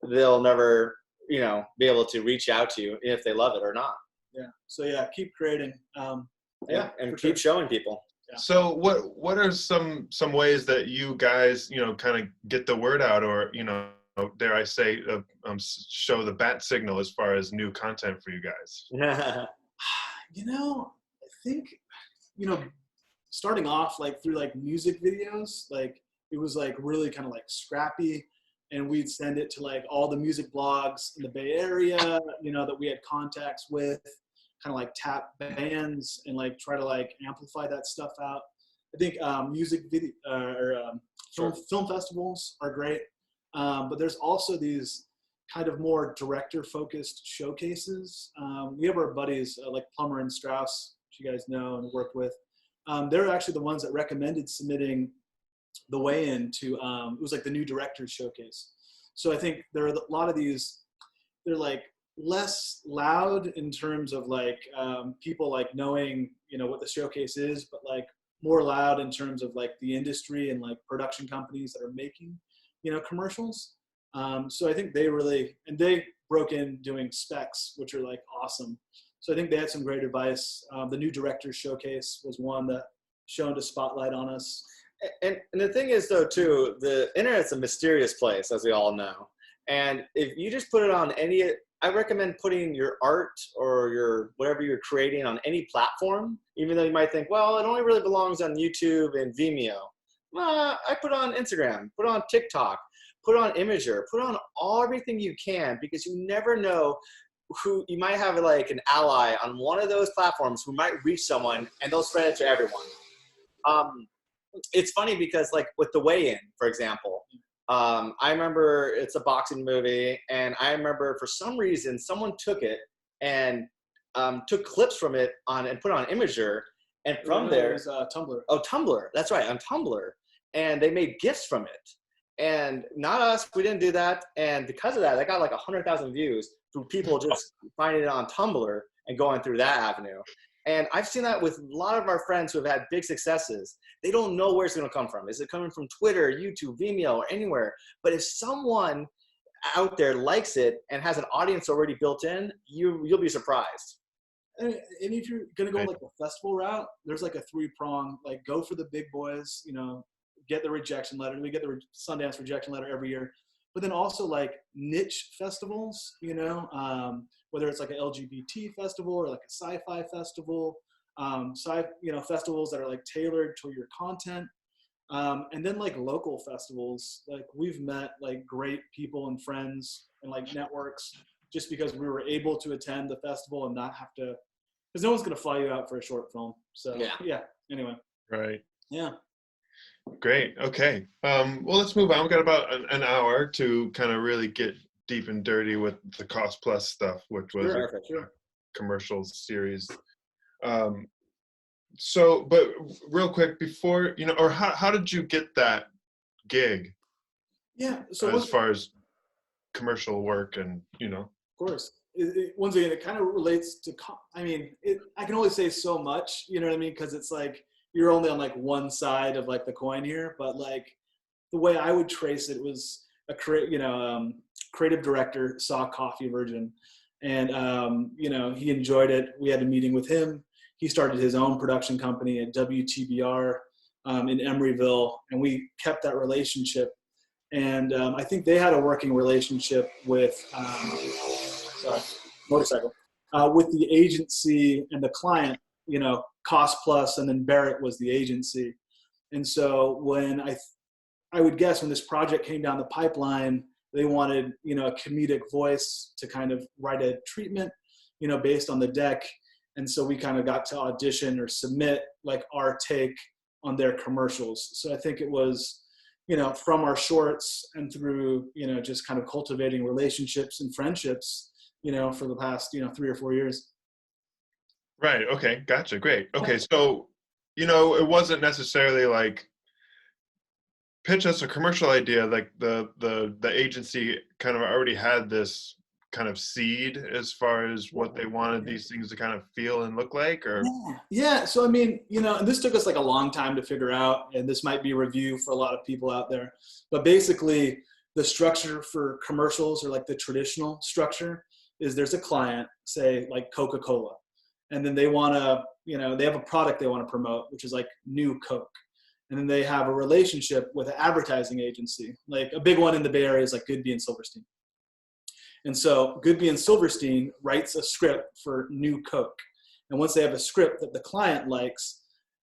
they'll never, be able to reach out to you if they love it or not. Yeah. So yeah, keep creating. And keep showing people. Yeah. So what are some ways that you guys, kind of get the word out, or, dare I say, show the bat signal as far as new content for you guys? I think, starting off like through like music videos, like it was like really kind of like scrappy, and we'd send it to like all the music blogs in the Bay Area, that we had contacts with, kind of like tap bands and like try to like amplify that stuff out. I think music video film festivals are great, but there's also these kind of more director focused showcases. We have our buddies like Plummer and Strauss, which you guys know and worked with. They're actually the ones that recommended submitting the weigh-in to, it was like the new directors showcase. So I think there are a lot of these, they're like less loud in terms of like people like knowing, what the showcase is, but like more loud in terms of like the industry and like production companies that are making, commercials. So I think they broke in doing specs, which are like awesome. So I think they had some great advice. The new directors showcase was one that shone a spotlight on us. And the thing is, though, too, the internet's a mysterious place, as we all know. And if you just put it on I recommend putting your art or your whatever you're creating on any platform, even though you might think, well, it only really belongs on YouTube and Vimeo. I put it on Instagram, put it on TikTok, put it on Imager, put it on everything you can, because you never know who you might have like an ally on one of those platforms who might reach someone and they'll spread it to everyone. It's funny because like with the weigh-in, for example, I remember it's a boxing movie, and I remember for some reason someone took it and took clips from it and put it on Imager, and from there, it was Tumblr. Oh, Tumblr, that's right, on Tumblr, and they made GIFs from it. And not us, we didn't do that, and because of that, I got like 100,000 views through people just finding it on Tumblr and going through that avenue. And I've seen that with a lot of our friends who have had big successes. They don't know where it's going to come from. Is it coming from Twitter, YouTube, Vimeo, or anywhere? But if someone out there likes it and has an audience already built in, you'll be surprised. And if you're going to go like a festival route, there's like a 3-prong, like go for the big boys, get the rejection letter. We get the Sundance rejection letter every year. But then also like niche festivals, whether it's like an LGBT festival or like a sci-fi festival, festivals that are like tailored to your content. And then like local festivals, like we've met like great people and friends and like networks just because we were able to attend the festival and not have to, because no one's going to fly you out for a short film. So yeah, anyway. Right. Yeah. Great. Okay. Well, let's move on. We've got about an hour to kind of really get deep and dirty with the Cost Plus stuff, which was a commercial series. But real quick before, or how did you get that gig? Yeah. So as far as commercial work and, Of course. Once again, it kind of relates to, I can only say so much, you know what I mean? Because it's like, you're only on like one side of like the coin here, but like the way I would trace it was a creative director saw Coffee Virgin, and he enjoyed it. We had a meeting with him. He started his own production company at WTBR in Emeryville, and we kept that relationship. And I think they had a working relationship with, motorcycle, with the agency and the client, Cost Plus, and then Barrett was the agency. And so when I would guess when this project came down the pipeline, they wanted, a comedic voice to kind of write a treatment, based on the deck. And so we kind of got to audition or submit like our take on their commercials. So I think it was, from our shorts and through, just kind of cultivating relationships and friendships, for the past, 3 or 4 years. Right. Okay. Gotcha. Great. Okay. So, it wasn't necessarily like pitch us a commercial idea. Like the agency kind of already had this kind of seed as far as what they wanted these things to kind of feel and look like, or yeah. So I mean, and this took us like a long time to figure out, and this might be a review for a lot of people out there, but basically the structure for commercials, or like the traditional structure, is there's a client, say like Coca-Cola, and then they want to, they have a product they want to promote, which is like new Coke. And then they have a relationship with an advertising agency. Like a big one in the Bay Area is like Goodby and Silverstein. And so Goodby and Silverstein writes a script for new Coke. And once they have a script that the client likes,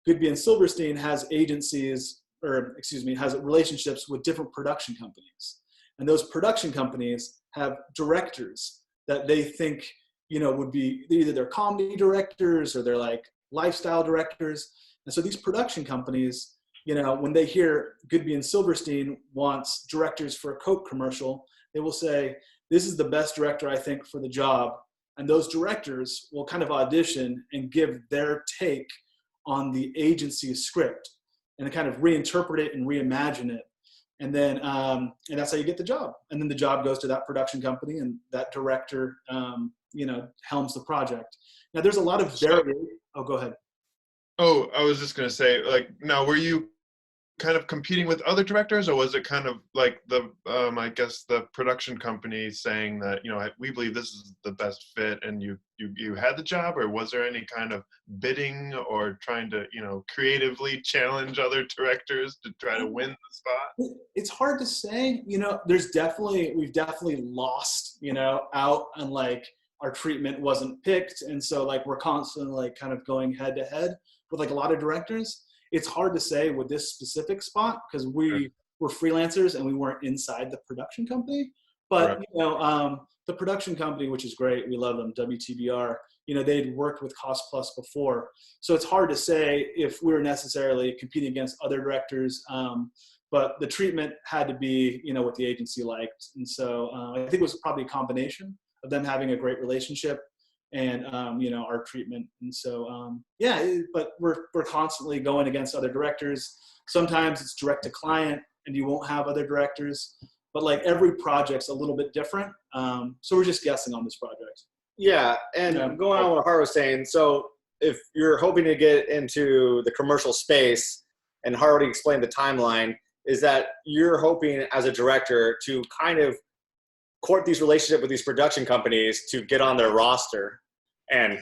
Goodby and Silverstein has has relationships with different production companies. And those production companies have directors that they think, would be either their comedy directors or they're like lifestyle directors. And so these production companies, when they hear Goodby and Silverstein wants directors for a Coke commercial, they will say, this is the best director, I think, for the job. And those directors will kind of audition and give their take on the agency's script and kind of reinterpret it and reimagine it. And then, and that's how you get the job. And then the job goes to that production company, and that director, helms the project. Now, there's a lot of Oh, go ahead. Oh, I was just going to say, like, now, were you kind of competing with other directors, or was it kind of like I guess the production company saying that, we believe this is the best fit, and you had the job, or was there any kind of bidding or trying to, creatively challenge other directors to try to win the spot? It's hard to say, we've definitely lost, out, and like our treatment wasn't picked. And so like, we're constantly like kind of going head to head with like a lot of directors. It's hard to say with this specific spot because we were freelancers and we weren't inside the production company. But, the production company, which is great, we love them, WTBR, they'd worked with Cost Plus before. So it's hard to say if we were necessarily competing against other directors. But the treatment had to be, what the agency liked. And so I think it was probably a combination of them having a great relationship and our treatment. And so but we're constantly going against other directors. Sometimes it's direct to client and you won't have other directors, but like every project's a little bit different. So we're just guessing on this project. Yeah, and going on what Hart was saying, so if you're hoping to get into the commercial space, and Hart already explained the timeline, is that you're hoping as a director to kind of court these relationships with these production companies to get on their roster. And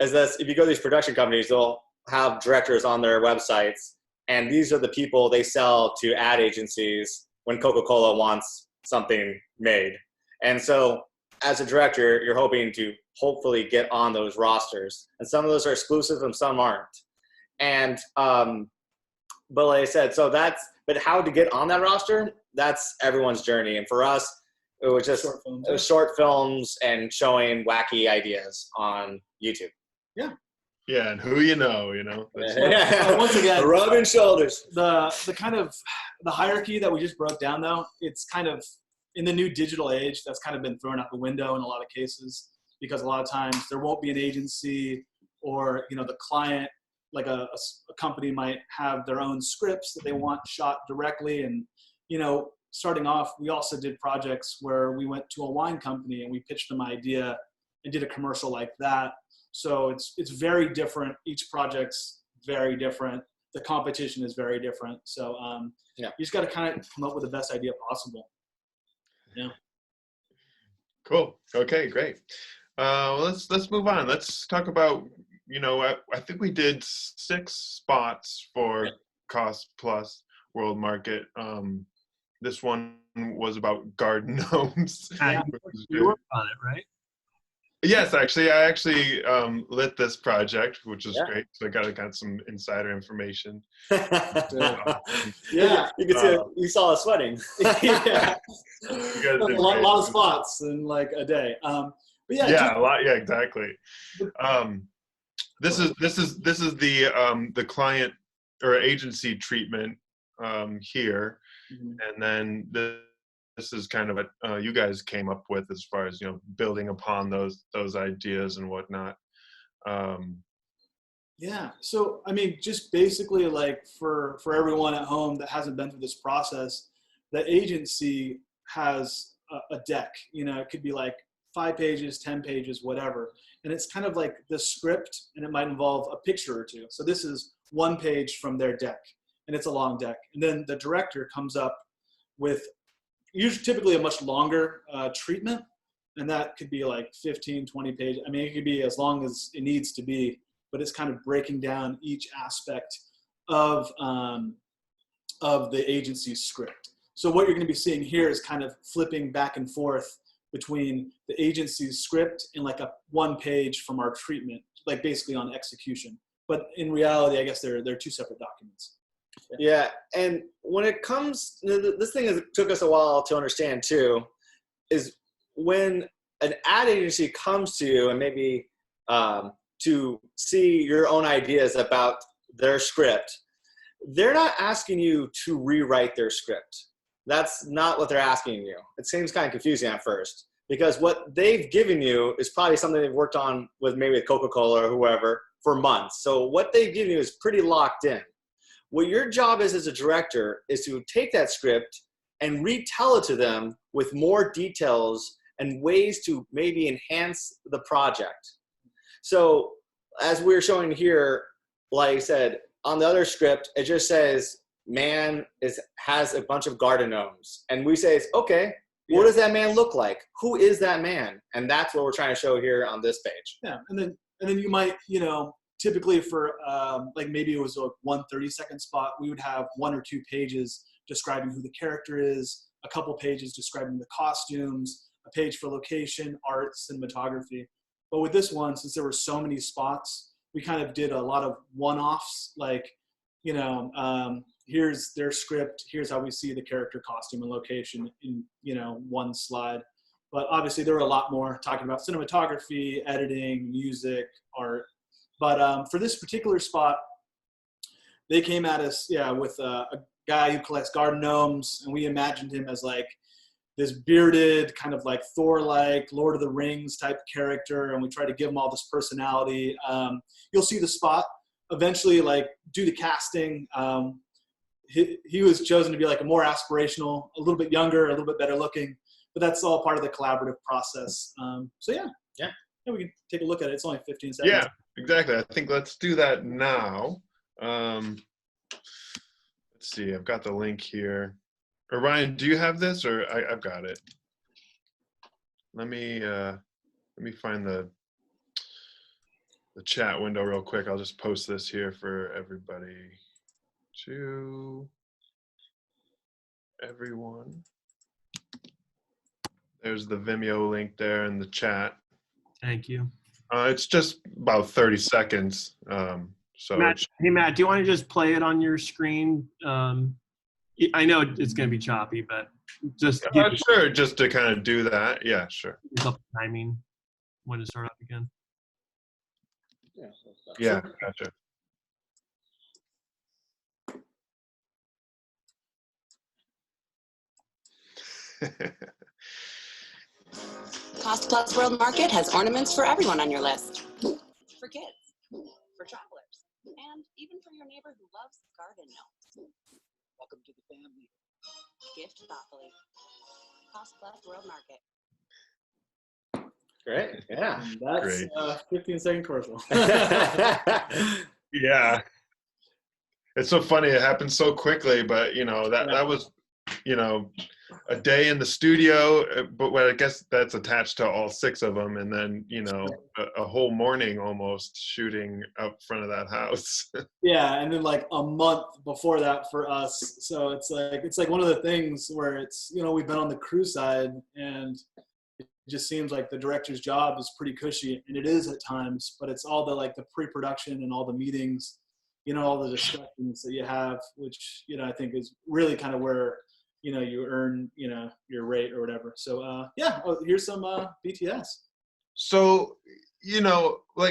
if you go to these production companies, they'll have directors on their websites, and these are the people they sell to ad agencies when Coca-Cola wants something made. And so as a director, you're hoping to hopefully get on those rosters. And some of those are exclusive and some aren't. And, but like I said, but how to get on that roster, that's everyone's journey. And for us, it was just short films and showing wacky ideas on YouTube. Yeah. Yeah, and who Once again, rubbing shoulders. The kind of the hierarchy that we just broke down, though, it's kind of in the new digital age that's kind of been thrown out the window in a lot of cases, because a lot of times there won't be an agency or the client, like a company might have their own scripts that they want shot directly. And starting off, we also did projects where we went to a wine company and we pitched them an idea and did a commercial like that. So it's very different. Each project's very different. The competition is very different. So you just got to kind of come up with the best idea possible. Yeah. Cool. Okay, great. Let's move on. Let's talk about, I think we did 6 spots for Cost Plus World Market. this one was about garden gnomes. Yeah, which is you good. worked on it, right? Yes, actually, I actually lit this project, which is Yeah. great. So I got some insider information. Yeah. You can see you saw us sweating. Yeah. You guys A did lot, great. lot of spots in like a day. But yeah, Yeah, a lot. Yeah, exactly. This is the client or agency treatment here, and then this is kind of what you guys came up with as far as building upon those ideas and whatnot. Yeah. So, I mean, just basically like for everyone at home that hasn't been through this process, the agency has a deck, it could be like 5 pages, 10 pages, whatever. And it's kind of like the script, and it might involve a picture or two. So this is 1 page from their deck, and it's a long deck. And then the director comes up with typically a much longer treatment. And that could be like 15, 20 pages. I mean, it could be as long as it needs to be, but it's kind of breaking down each aspect of the agency's script. So what you're going to be seeing here is kind of flipping back and forth between the agency's script and like a 1 page from our treatment, like basically on execution. But in reality, I guess they're 2 separate documents. Yeah, and when it comes, this thing took us a while to understand too, is when an ad agency comes to you and maybe to see your own ideas about their script, they're not asking you to rewrite their script. That's not what they're asking you. It seems kind of confusing at first, because what they've given you is probably something they've worked on with maybe Coca-Cola or whoever for months. So what they've given you is pretty locked in. What your job is as a director is to take that script and retell it to them with more details and ways to maybe enhance the project. So as we're showing here, like I said, on the other script, it just says, man has a bunch of garden gnomes. And we say, okay, what does that man look like? Who is that man? And that's what we're trying to show here on this page. Yeah, and then you might, typically for like maybe it was a 1 30-second spot, we would have 1 or 2 pages describing who the character is, a couple pages describing the costumes, a page for location, art, cinematography. But with this one, since there were so many spots, we kind of did a lot of one-offs, like, here's their script, here's how we see the character, costume, and location in, 1 slide. But obviously there were a lot more talking about cinematography, editing, music, art. But for this particular spot, they came at us, with a guy who collects garden gnomes, and we imagined him as like this bearded, kind of like Thor-like, Lord of the Rings type character, and we tried to give him all this personality. You'll see the spot. Eventually, like, due to casting, he was chosen to be like a more aspirational, a little bit younger, a little bit better looking, but that's all part of the collaborative process. So yeah, we can take a look at it. It's only 15 seconds. Yeah, exactly. I think let's do that now. Let's see. I've got the link here. Or Ryan, do you have this, or I've got it? Let me find the chat window real quick. I'll just post this here for everybody. To everyone. There's the Vimeo link there in the chat. Thank you. It's just about 30 seconds. So Matt, hey Matt, do you want to just play it on your screen? I know it's going to be choppy, but just sure, just to kind of do that. Yeah, sure. Timing when to start up again. Yeah, gotcha. Cost Plus World Market has ornaments for everyone on your list. For kids, for travelers, and even for your neighbor who loves garden gnomes. Welcome to the family. Gift thoughtfully. Cost Plus World Market. Great, yeah. And that's Great. a 15-second commercial. Yeah. It's so funny. It happened so quickly, but that was, a day in the studio, but I guess that's attached to all 6 of them, and then a whole morning almost shooting out front of that house. Yeah, and then like a month before that for us. So it's like one of the things where it's, we've been on the crew side, and it just seems like the director's job is pretty cushy, and it is at times, but it's all the pre-production and all the meetings, all the discussions that you have, which I think is really kind of where you earn your rate or whatever. So here's some BTS. So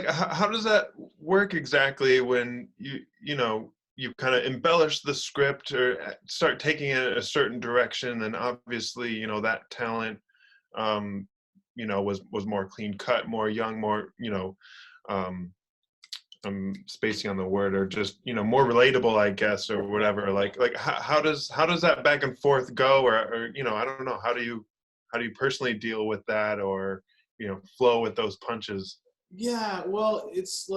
how does that work exactly when you kind of embellish the script or start taking it a certain direction, and obviously that talent was more clean cut, more young, more I'm spacing on the word, or just more relatable, I guess, or whatever. Like how does that back and forth go, or I don't know, how do you personally deal with that, or flow with those punches? Yeah, well, it's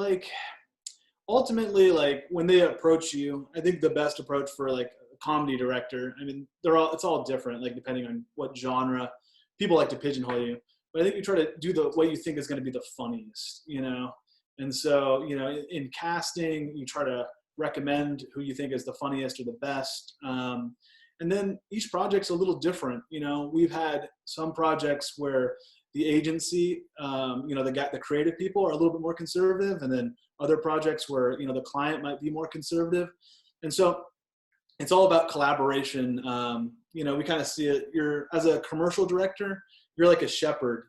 ultimately when they approach you, I think the best approach for a comedy director, I mean, it's all different, depending on what genre. People like to pigeonhole you, but I think you try to do what you think is going to be the funniest, and so in casting, you try to recommend who you think is the funniest or the best, and then each project's a little different. We've had some projects where the agency, the creative people are a little bit more conservative, and then other projects where the client might be more conservative, and so it's all about collaboration. We kind of see it. As a commercial director, you're like a shepherd,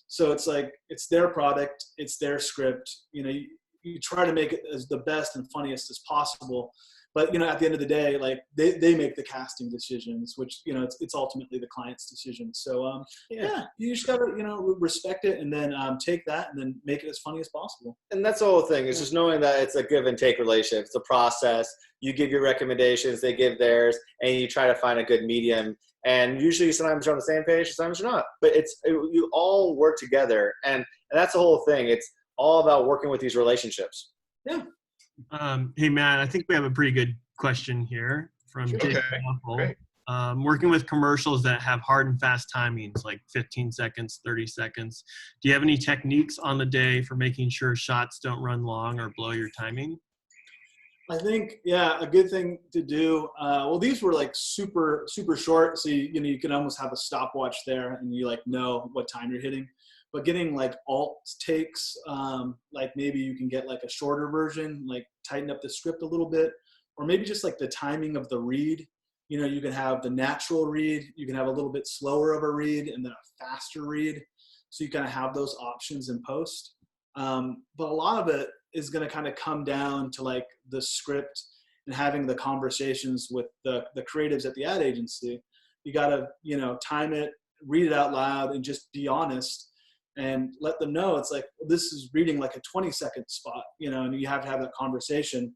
so it's their product, it's their script. You try to make it as the best and funniest as possible. But at the end of the day, they make the casting decisions, which it's ultimately the client's decision. So you just gotta respect it, and then take that and then make it as funny as possible. And that's the whole thing. It's just knowing that it's a give and take relationship. It's a process. You give your recommendations, they give theirs, and you try to find a good medium. And usually, sometimes you're on the same page, sometimes you're not. But you all work together, and that's the whole thing. It's all about working with these relationships. Yeah. Hey, Matt, I think we have a pretty good question here from Jake. Great. Working with commercials that have hard and fast timings, like 15 seconds, 30 seconds. Do you have any techniques on the day for making sure shots don't run long or blow your timing? I think, a good thing to do. Well, these were super, super short. So, you can almost have a stopwatch there, and you know what time you're hitting. But getting alt takes, maybe you can get a shorter version, tighten up the script a little bit, or maybe just the timing of the read. You can have the natural read, you can have a little bit slower of a read, and then a faster read. So you kind of have those options in post. But a lot of it is going to kind of come down to the script and having the conversations with the creatives at the ad agency. You got to, time it, read it out loud, and just be honest. And let them know it's this is reading a 20-second spot, and you have to have that conversation,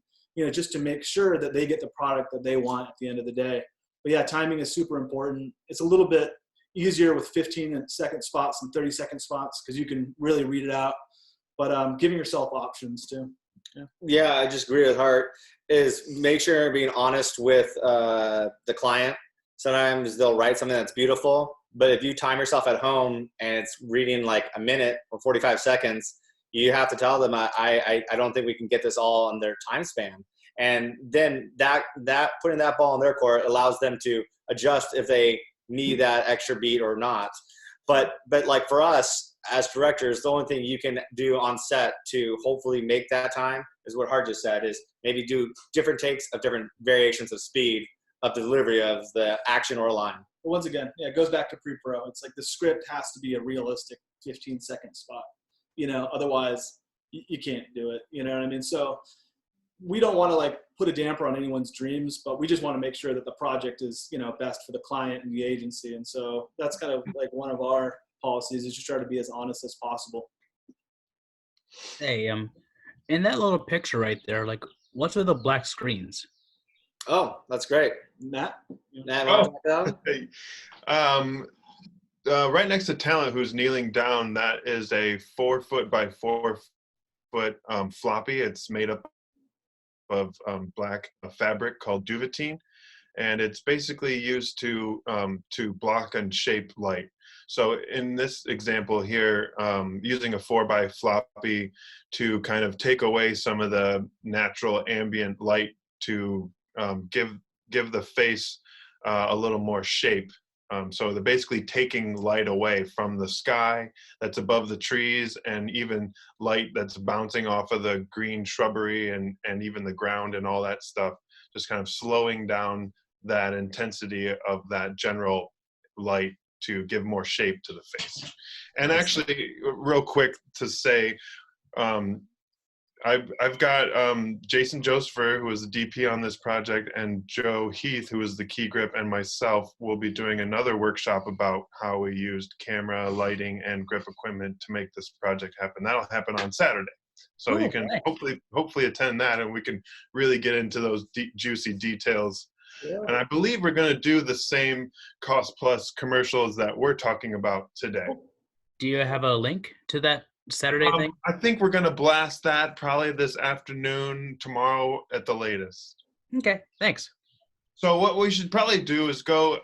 just to make sure that they get the product that they want at the end of the day. But yeah, timing is super important. It's a little bit easier with 15-second spots and 30-second spots because you can really read it out, but giving yourself options too. Yeah, I just agree with Hart, is make sure you're being honest with the client. Sometimes they'll write something that's beautiful, but if you time yourself at home and it's reading a minute or 45 seconds, you have to tell them, I don't think we can get this all in their time span. And then that putting that ball in their court allows them to adjust if they need that extra beat or not. But for us as directors, the only thing you can do on set to hopefully make that time is what Hart just said, is maybe do different takes of different variations of speed of delivery of the action or line. But once again, it goes back to pre-pro. It's the script has to be a realistic 15-second spot. Otherwise you can't do it. You know what I mean? So we don't want to put a damper on anyone's dreams, but we just want to make sure that the project is, best for the client and the agency. And so that's kind of one of our policies, is just try to be as honest as possible. Hey, in that little picture right there, what's with the black screens? Oh, that's great. Matt? Right next to talent who's kneeling down, that is a 4 foot by 4 foot floppy. It's made up of black fabric called duvetine, and it's basically used to block and shape light. So in this example here, using a 4x floppy to kind of take away some of the natural ambient light to give the face a little more shape. So they're basically taking light away from the sky that's above the trees, and even light that's bouncing off of the green shrubbery and even the ground and all that stuff, just kind of slowing down that intensity of that general light to give more shape to the face. And actually, real quick to say, I've got Jason Josepher, who is the DP on this project, and Joe Heath, who is the key grip, and myself will be doing another workshop about how we used camera, lighting, and grip equipment to make this project happen. That'll happen on Saturday. So you can hopefully attend that, and we can really get into those juicy details. Yeah. And I believe we're going to do the same cost plus commercials that we're talking about today. Do you have a link to that Saturday thing? I think we're going to blast that probably this afternoon, tomorrow at the latest. Okay, thanks. So what we should probably do is go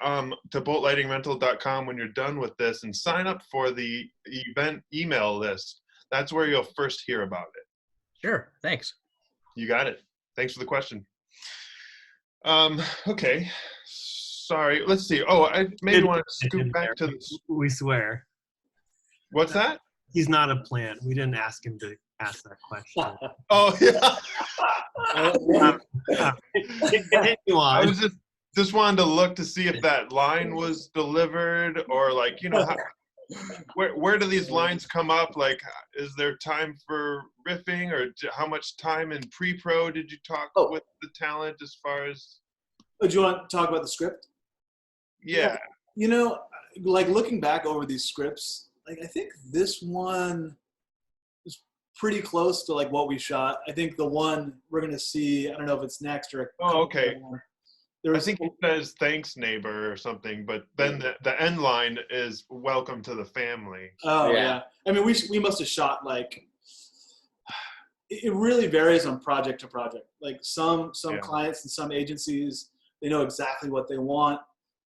to boatlightingrental.com when you're done with this and sign up for the event email list. That's where you'll first hear about it. Sure, thanks. You got it. Thanks for the question. Okay, sorry. Let's see. Oh, I maybe want to scoot back to the... We swear. What's that? He's not a plant. We didn't ask him to ask that question. Oh, yeah. I was just wanted to look to see if that line was delivered, or like, you know, where do these lines come up? Like, is there time for riffing, or how much time in pre-pro did you talk with the talent as far as? Oh, do you want to talk about the script? Yeah. You know, like looking back over these scripts, like I think this one is pretty close to like what we shot. I think the one we're gonna see, I don't know if it's next or. Okay. I think it says "Thanks, neighbor" or something, but then the end line is "Welcome to the family." Oh yeah. I mean, we must have shot like. It really varies on project to project. Like some clients and some agencies, they know exactly what they want,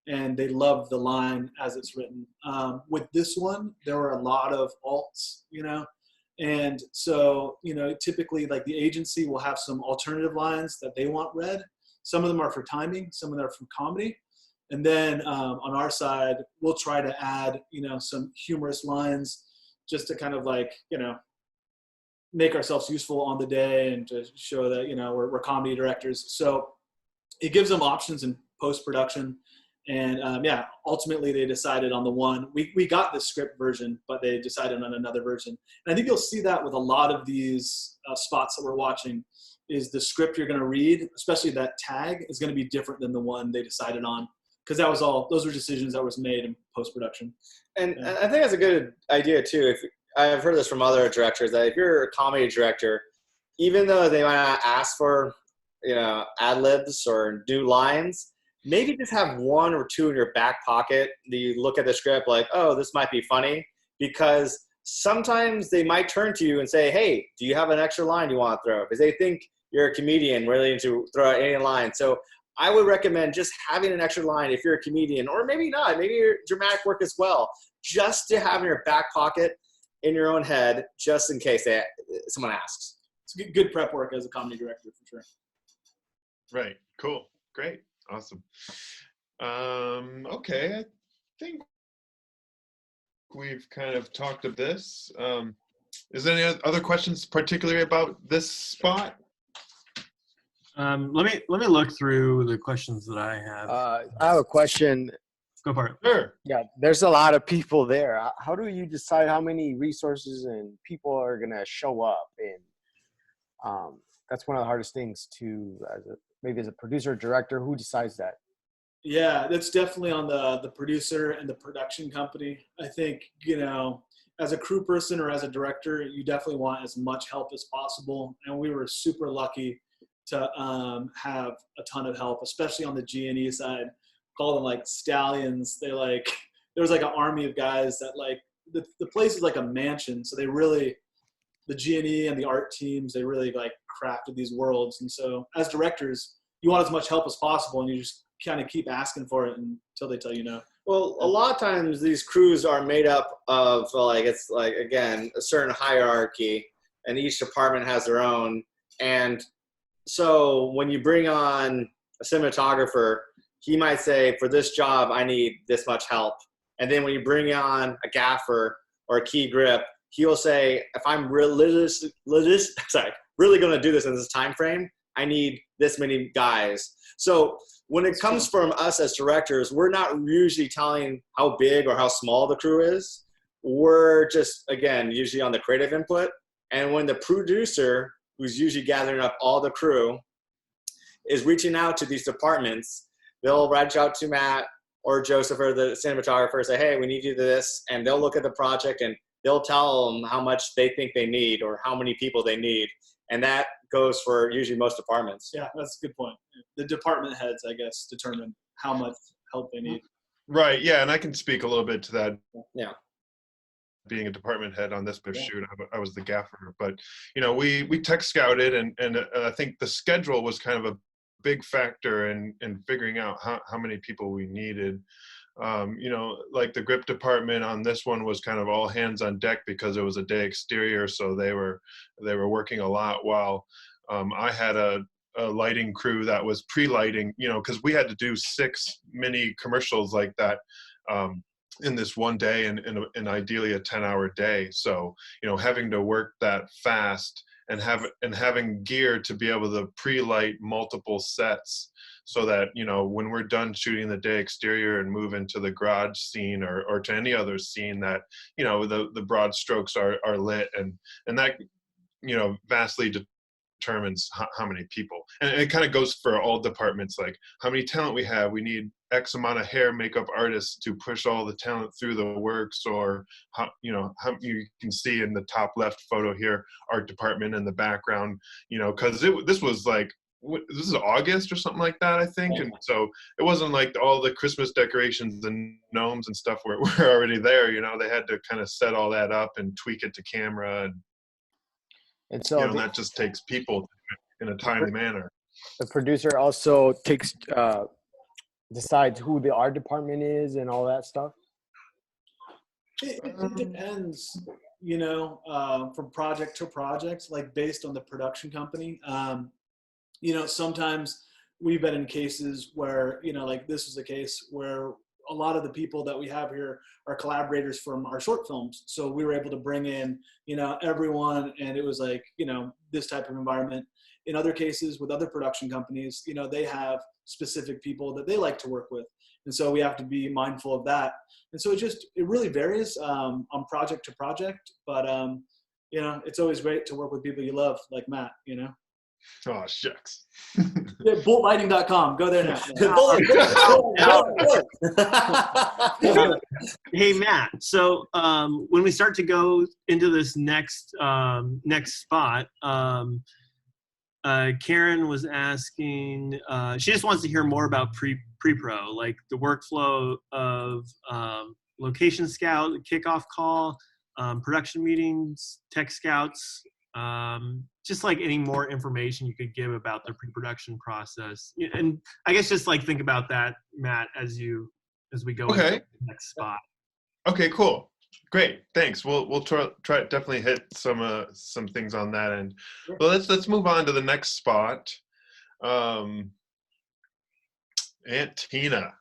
and they love the line as it's written. With this one, there were a lot of alts, you know, and so, you know, typically like the agency will have some alternative lines that they want read. Some of them are for timing, some of them are from comedy. And then on our side, we'll try to add, you know, some humorous lines just to kind of like, you know, make ourselves useful on the day and to show that, you know, we're comedy directors. So it gives them options in post-production. And ultimately they decided on the one. We got the script version, but they decided on another version. And I think you'll see that with a lot of these spots that we're watching, is the script you're going to read, especially that tag, is going to be different than the one they decided on. Because those were decisions that was made in post-production. And I think that's a good idea too. If I've heard this from other directors, that if you're a comedy director, even though they might not ask for, you know, ad-libs or new lines, maybe just have one or two in your back pocket that you look at the script like, oh, this might be funny, because sometimes they might turn to you and say, hey, do you have an extra line you want to throw? Because they think you're a comedian willing to throw out any line. So I would recommend just having an extra line if you're a comedian, or maybe not, maybe you're dramatic work as well, just to have in your back pocket, in your own head, just in case someone asks. It's good prep work as a comedy director, for sure. Right. Cool. Great. Awesome. Okay. I think we've kind of talked of this. Is there any other questions particularly about this spot? Let me look through the questions that I have. I have a question. Go for it. Sure. Yeah, there's a lot of people there. How do you decide how many resources and people are going to show up? And that's one of the hardest things to, maybe as a producer or director, who decides that? Yeah, that's definitely on the producer and the production company. I think, you know, as a crew person or as a director, you definitely want as much help as possible. And we were super lucky to have a ton of help, especially on the G&E side. Call them like stallions. There was like an army of guys that like, the place is like a mansion. So they really, the G&E and the art teams, they really like crafted these worlds. And so as directors, you want as much help as possible, and you just kind of keep asking for it until they tell you no. Well, a lot of times these crews are made up of it's like, again, a certain hierarchy, and each department has their own. And so when you bring on a cinematographer, he might say, for this job, I need this much help. And then when you bring on a gaffer or a key grip, he'll say, if I'm really going to do this in this time frame, I need this many guys. So when it comes from us as directors, we're not usually telling how big or how small the crew is. We're just, again, usually on the creative input. And when the producer, who's usually gathering up all the crew, is reaching out to these departments, they'll reach out to Matt or Joseph or the cinematographer, say, hey, we need you to do this. And they'll look at the project and they'll tell them how much they think they need or how many people they need. And that goes for usually most departments. Yeah, that's a good point. The department heads, I guess, determine how much help they need. Right. Yeah, and I can speak a little bit to that. Yeah. Being a department head on this shoot, I was the gaffer. But we tech scouted, and I think the schedule was kind of a big factor in figuring out how many people we needed. Like the grip department on this one was kind of all hands on deck because it was a day exterior, so they were working a lot while I had a lighting crew that was pre-lighting, because we had to do 6 mini commercials like that in this one day and ideally a 10-hour day. So having to work that fast and having gear to be able to pre-light multiple sets, so that when we're done shooting the day exterior and move into the garage scene or to any other scene, that the broad strokes are lit, and that vastly determines how many people. And it kind of goes for all departments, like how many talent we have. We need X amount of hair makeup artists to push all the talent through the works, or how you can see in the top left photo here, art department in the background, because this was like, this is August or something like that, I think. And so it wasn't like all the Christmas decorations and gnomes and stuff were already there. They had to kind of set all that up and tweak it to camera, and so and that just takes people in a timely manner. The producer also decides who the art department is and all that stuff. It depends, from project to project, like based on the production company. Sometimes we've been in cases where, like this was a case where a lot of the people that we have here are collaborators from our short films. So we were able to bring in, everyone, and it was like, this type of environment. In other cases with other production companies, they have specific people that they like to work with. And so we have to be mindful of that. And so it really varies on project to project, but it's always great to work with people you love, like Matt, Oh, shucks. Yeah, boltlighting.com. Go there now. Hey, Matt. So when we start to go into this next spot, Karen was asking, she just wants to hear more about pre-pro, like the workflow of location scout, kickoff call, production meetings, tech scouts, just like any more information you could give about the pre-production process. And I guess just like think about that, Matt, as we go into the next spot. Okay, cool. Great, thanks. We'll try definitely hit some things on that end. Well, let's move on to the next spot. Aunt Tina.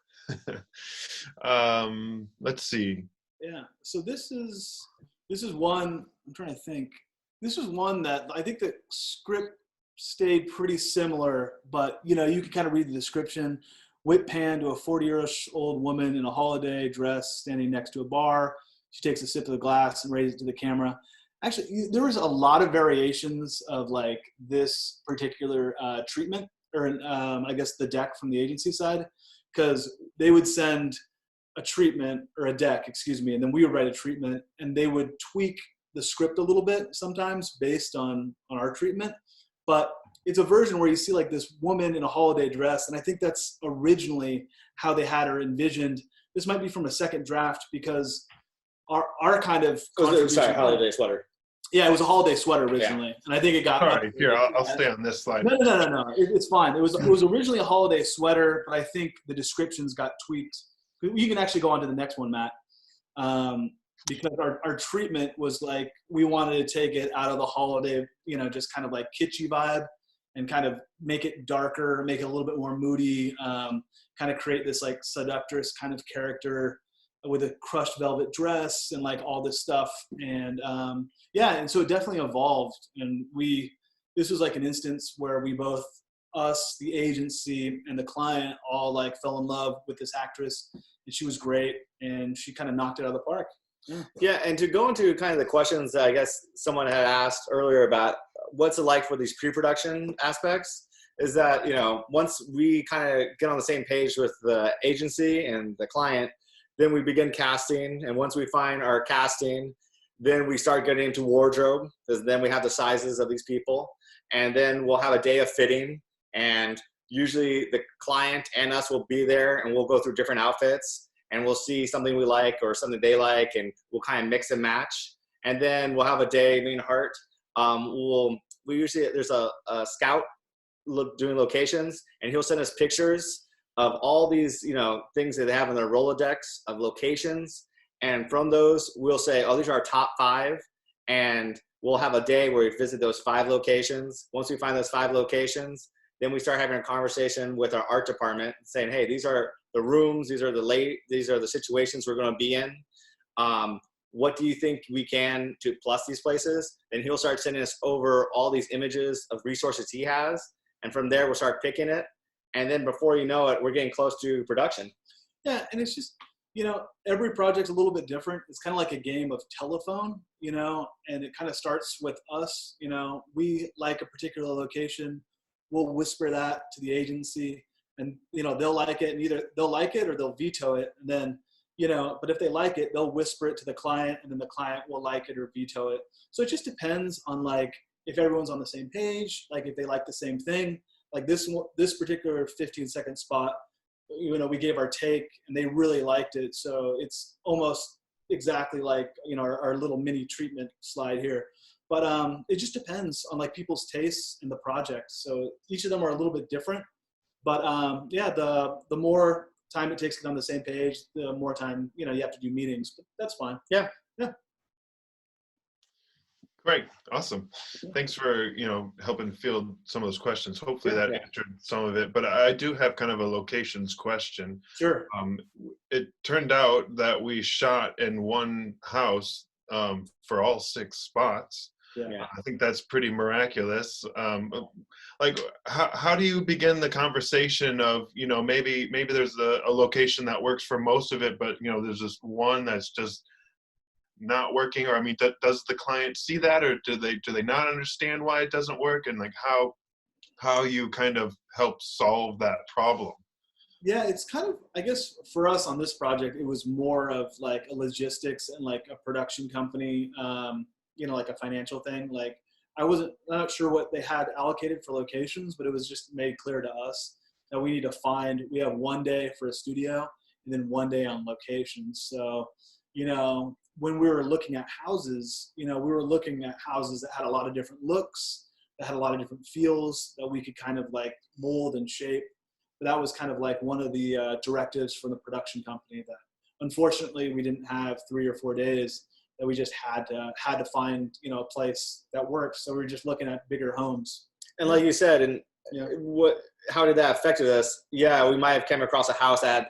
Let's see. Yeah. So this is one, I'm trying to think. This was one that I think the script stayed pretty similar, but you can kind of read the description. Whip pan to a 40-year-old woman in a holiday dress standing next to a bar. She takes a sip of the glass and raises it to the camera. Actually, there was a lot of variations of like this particular treatment, or I guess the deck from the agency side, because they would send a treatment or a deck, and then we would write a treatment, and they would tweak the script a little bit sometimes based on our treatment. But it's a version where you see like this woman in a holiday dress, and I think that's originally how they had her envisioned. This might be from a second draft, because our kind of holiday sweater. Yeah, it was a holiday sweater originally, and I think it got. All right, here, updated. I'll stay on this slide. No. It's fine. It was originally a holiday sweater, but I think the descriptions got tweaked. You can actually go on to the next one, Matt, because our treatment was like we wanted to take it out of the holiday, just kind of like kitschy vibe, and kind of make it darker, make it a little bit more moody, kind of create this like seductress kind of character with a crushed velvet dress and like all this stuff. And and so it definitely evolved. And this was like an instance where we both, us, the agency, and the client all like fell in love with this actress, and she was great, and she kind of knocked it out of the park. Yeah, and to go into kind of the questions that I guess someone had asked earlier about what's it like for these pre-production aspects, is that, once we kind of get on the same page with the agency and the client, then we begin casting. And once we find our casting, then we start getting into wardrobe, because then we have the sizes of these people. And then we'll have a day of fitting. And usually the client and us will be there, and we'll go through different outfits, and we'll see something we like or something they like, and we'll kind of mix and match. And then we'll have a day, me and Hart. We usually, there's a scout doing locations, and he'll send us pictures of all these, things that they have in their Rolodex of locations. And from those, we'll say, oh, these are our top 5. And we'll have a day where we visit those 5 locations. Once we find those 5 locations, then we start having a conversation with our art department saying, hey, these are the rooms, these are the situations we're going to be in. What do you think we can to plus these places? And he'll start sending us over all these images of resources he has. And from there, we'll start picking it. And then before you know it, we're getting close to production. Yeah, and it's just, every project's a little bit different. It's kind of like a game of telephone, and it kind of starts with us. We like a particular location. We'll whisper that to the agency, and, they'll like it, and either they'll like it or they'll veto it. And then, but if they like it, they'll whisper it to the client, and then the client will like it or veto it. So it just depends on like if everyone's on the same page, like if they like the same thing. Like this particular 15-second spot, we gave our take, and they really liked it. So it's almost exactly like, our little mini treatment slide here. But it just depends on like people's tastes and the projects. So each of them are a little bit different. But the more time it takes to get on the same page, the more time, you have to do meetings. But that's fine. Yeah. Great. Awesome. Thanks for, helping field some of those questions. Hopefully that answered some of it. But I do have kind of a locations question. Sure. It turned out that we shot in one house for all 6 spots. Yeah. I think that's pretty miraculous. Like, how do you begin the conversation of, maybe there's a location that works for most of it, but, there's just one that's just not working? Or, does the client see that, or do they not understand why it doesn't work? And like how you kind of help solve that problem? Yeah, it's kind of, I guess for us on this project, it was more of like a logistics and like a production company, like a financial thing. Like I'm not sure what they had allocated for locations, but it was just made clear to us that we have one day for a studio and then one day on locations. So, when we were looking at houses, we were looking at houses that had a lot of different looks, that had a lot of different feels that we could kind of like mold and shape. But that was kind of like one of the directives from the production company, that unfortunately we didn't have 3 or 4 days, that we just had to find, a place that works. So we were just looking at bigger homes. And like you said, and how did that affect us? Yeah, we might have come across a house that had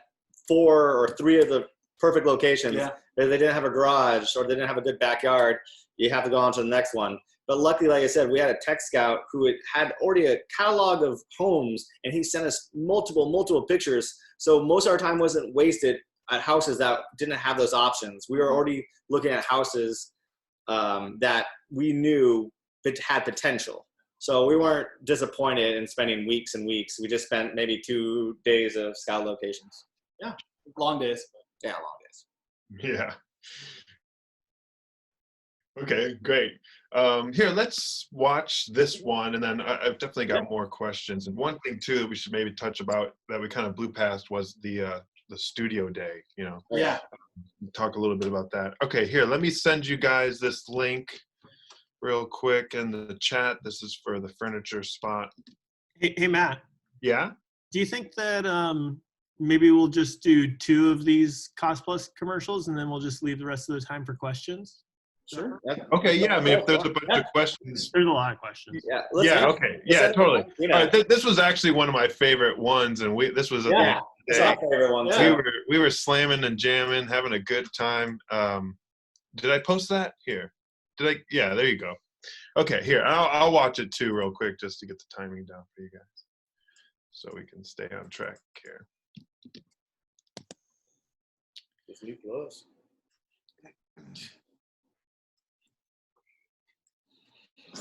4 or 3 of the perfect locations. Yeah. If they didn't have a garage or they didn't have a good backyard, you have to go on to the next one. But luckily, like I said, we had a tech scout who had already a catalog of homes, and he sent us multiple pictures. So most of our time wasn't wasted at houses that didn't have those options. We were already looking at houses that we knew had potential. So we weren't disappointed in spending weeks and weeks. We just spent maybe 2 days of scout locations. Yeah, long days. Yeah, long days. Yeah. Okay, great. Here, let's watch this one, and then I've definitely got more questions. And one thing too that we should maybe touch about that we kind of blew past was the studio day. Yeah. Talk a little bit about that. Okay, here, let me send you guys this link. real quick in the chat. This is for the furniture spot. Hey Matt, Yeah. do you think that maybe we'll just do 2 of these Cost Plus commercials and then we'll just leave the rest of the time for questions? Sure. Okay. Yeah. I mean, if there's a bunch of questions. There's a lot of questions. Yeah. Yeah. Okay. Yeah. Totally. You All know. right. This was actually one of my favorite ones, and this was at the end Yeah. of It's the day. our favorite one Yeah. too. We were slamming and jamming, having a good time. Did I post that here? Did I? Yeah. There you go. Okay. Here, I'll watch it too, real quick, just to get the timing down for you guys, so we can stay on track here. It's new clothes.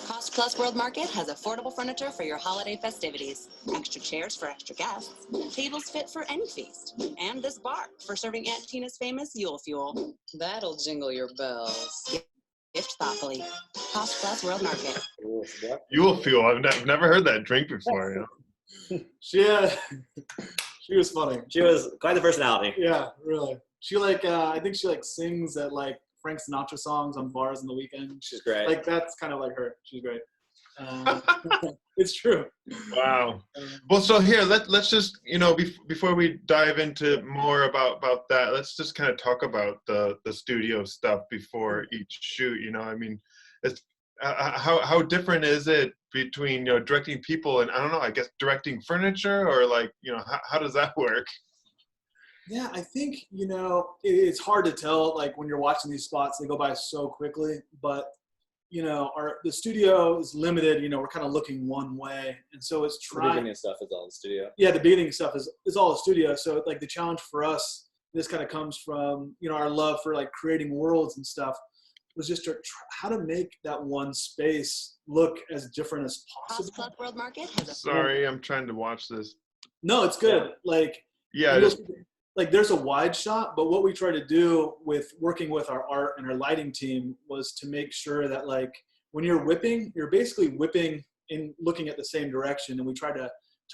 Cost Plus World Market has affordable furniture for your holiday festivities. Extra chairs for extra guests. Tables fit for any feast. And this bar for serving Aunt Tina's famous Yule Fuel. That'll jingle your bells. Gift thoughtfully. Cost Plus World Market. Yule Fuel. I've never heard that drink before. You know? She was funny. She was quite the personality. Yeah, really. She I think she sings at Frank Sinatra songs on bars on the weekend. She's great. That's kind of like her. She's great. It's true. Wow. Well, so here let's just before we dive into more about that, let's just kind of talk about the studio stuff before each shoot. I mean, it's how different is it between directing people and, I don't know, I guess directing furniture, or how does that work? Yeah, I think, it's hard to tell, when you're watching these spots, they go by so quickly, but, the studio is limited, we're kind of looking one way. And so it's The beginning stuff is all the studio. Yeah, the beginning stuff is all the studio. So the challenge for us, this kind of comes from, our love for creating worlds and stuff, was just how to make that one space look as different as possible. Cost Plus World Market has a Sorry, I'm trying to watch this. No, it's good. Yeah. There's a wide shot, but what we try to do with working with our art and our lighting team was to make sure that when you're whipping, you're basically whipping in looking at the same direction, and we try to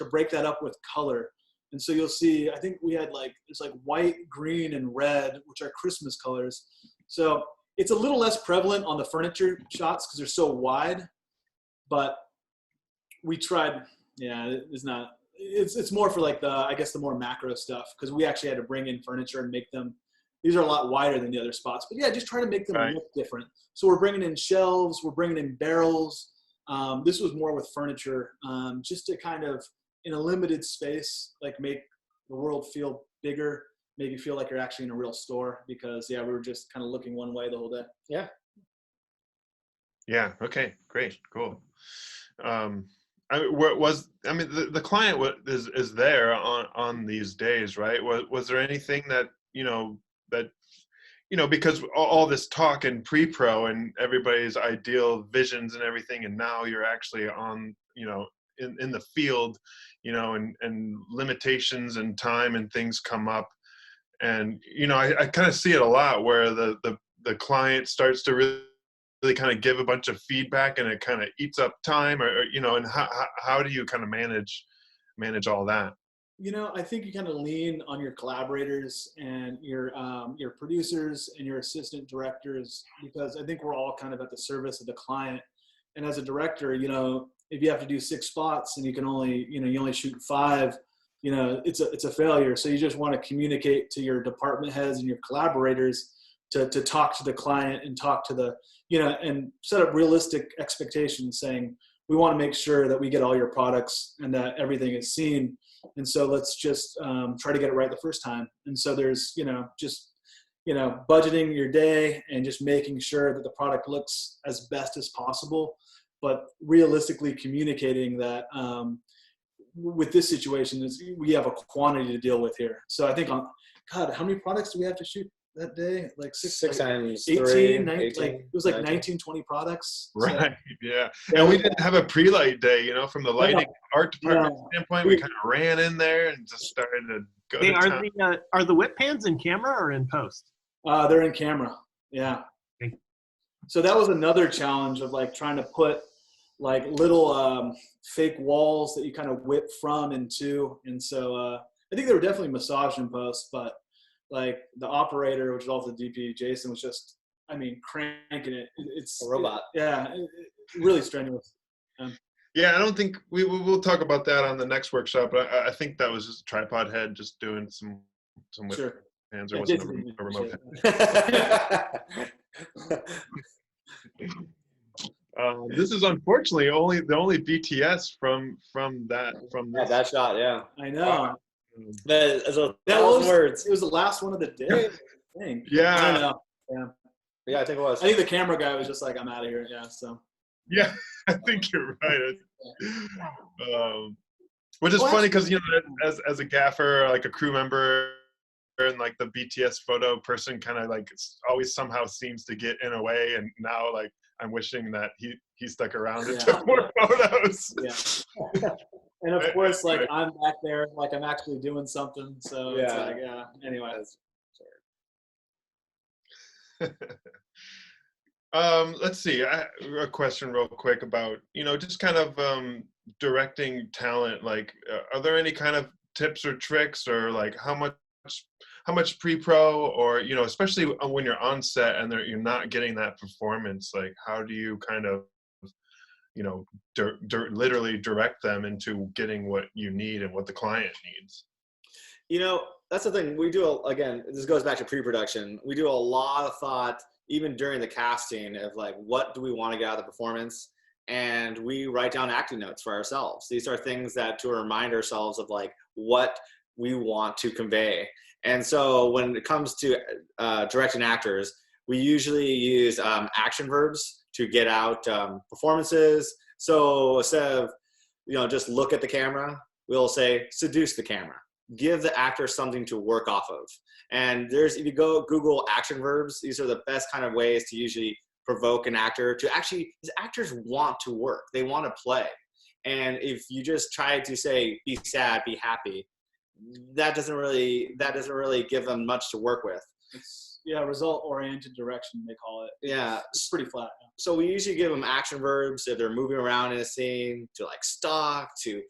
break that up with color. And so you'll see, I think we had it's white, green, and red, which are Christmas colors. So it's a little less prevalent on the furniture shots because they're so wide, but we tried. Yeah, it's more for the more macro stuff, because we actually had to bring in furniture and make them. These are a lot wider than the other spots, but yeah, just try to make them look different. So we're bringing in shelves, we're bringing in barrels. This was more with furniture, just to kind of, in a limited space, make the world feel bigger, make you feel like you're actually in a real store, because we were just kind of looking one way the whole day. Yeah. Yeah. Okay. Great. Cool. The client is there on these days, right? Was there anything that because all this talk and pre-pro and everybody's ideal visions and everything, and now you're actually on in the field, and limitations and time and things come up, and I kind of see it a lot where the client starts to really kind of give a bunch of feedback, and it kind of eats up time, or and how do you kind of manage all that? I think you kind of lean on your collaborators and your producers and your assistant directors, because I think we're all kind of at the service of the client. And as a director, if you have to do 6 spots and you only shoot 5, it's a failure. So you just want to communicate to your department heads and your collaborators to talk to the client and talk to the, and set up realistic expectations, saying, we want to make sure that we get all your products and that everything is seen. And so let's just try to get it right the first time. And so there's, budgeting your day and just making sure that the product looks as best as possible, but realistically communicating that with this situation is we have a quantity to deal with here. So I think how many products do we have to shoot that day? 6 times 18, 3, 19, 18, it was 19, 20 products. Right. So, Yeah. And we didn't have a pre-light day, from the lighting art department standpoint. We kind of ran in there and just started to go to town. Are the whip pans in camera or in post? They're in camera. Yeah. Okay. So that was another challenge of trying to put little fake walls that you kind of whip from and to. And so I think they were definitely massaged in post, but the operator, which is also the DP, Jason, was just, I mean, cranking it. It's A robot. Really strenuous. Yeah, I don't think we'll talk about that on the next workshop. But I think that was just a tripod head, just doing some with Sure. hands. There Yeah, wasn't Disney, a remote sure. head. This is unfortunately the only BTS from this. that shot, yeah. I know. That is a That thousand was words. It was the last one of the day. I think. Yeah. I don't know. Yeah. Yeah, I think it was. I think the camera guy was just like, I'm out of here. Yeah. So. Yeah, I think you're right. Which is funny because, you know, as a gaffer, like a crew member, and like the BTS photo person kind of like always somehow seems to get in a way, and now like I'm wishing that he stuck around and took more photos. Yeah. And of course, like I'm back there, like I'm actually doing something. So it's like, anyway. Let's see. A question real quick about, you know, just kind of directing talent. Like, are there any kind of tips or tricks, or like how much pre-pro, or, you know, especially when you're on set and you're not getting that performance, like how do you kind of, you know, literally direct them into getting what you need and what the client needs? You know, that's the thing. We do, again, this goes back to pre-production. We do a lot of thought, even during the casting, of like, what do we want to get out of the performance? And we write down acting notes for ourselves. These are things that to remind ourselves of like what we want to convey. And so when it comes to directing actors, we usually use action verbs to get out performances. So instead of, you know, just look at the camera, we'll say seduce the camera. Give the actor something to work off of. And if you go Google action verbs, these are the best kind of ways to usually provoke an actor to actually, because actors want to work, they want to play. And if you just try to say, be sad, be happy, that doesn't really give them much to work with. It's, result-oriented direction, they call it. Yeah. It's pretty flat. Yeah. So we usually give them action verbs if they're moving around in a scene, to like stalk, to,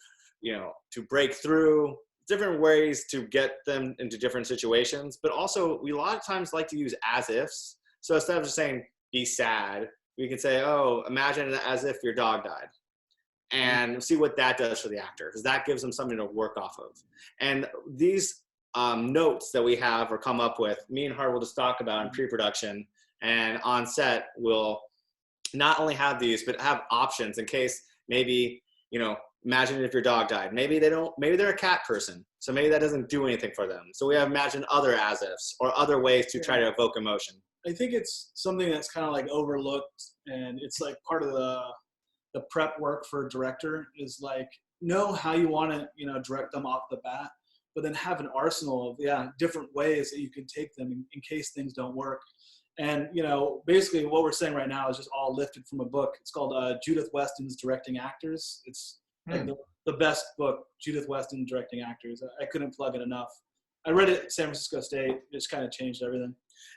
you know, to break through. Different ways to get them into different situations, but also we a lot of times like to use as ifs. So instead of just saying be sad, we can say, oh, imagine it as if your dog died, and see what that does for the actor, because that gives them something to work off of. And these notes that we have or come up with, me and Hart will just talk about in pre-production, and on set we'll not only have these, but have options in case maybe, you know, imagine if your dog died. Maybe they're a cat person, so maybe that doesn't do anything for them. So we have imagine other as-ifs or other ways to try to evoke emotion. I think it's something that's kind of like overlooked, and it's like part of the prep work for a director is like know how you want to, you know, direct them off the bat, but then have an arsenal of different ways that you can take them in case things don't work. And, you know, basically what we're saying right now is just all lifted from a book. It's called Judith Weston's Directing Actors. It's like the best book, Judith Weston Directing Actors. I couldn't plug it enough. I read it at San Francisco State. It just kind of changed everything.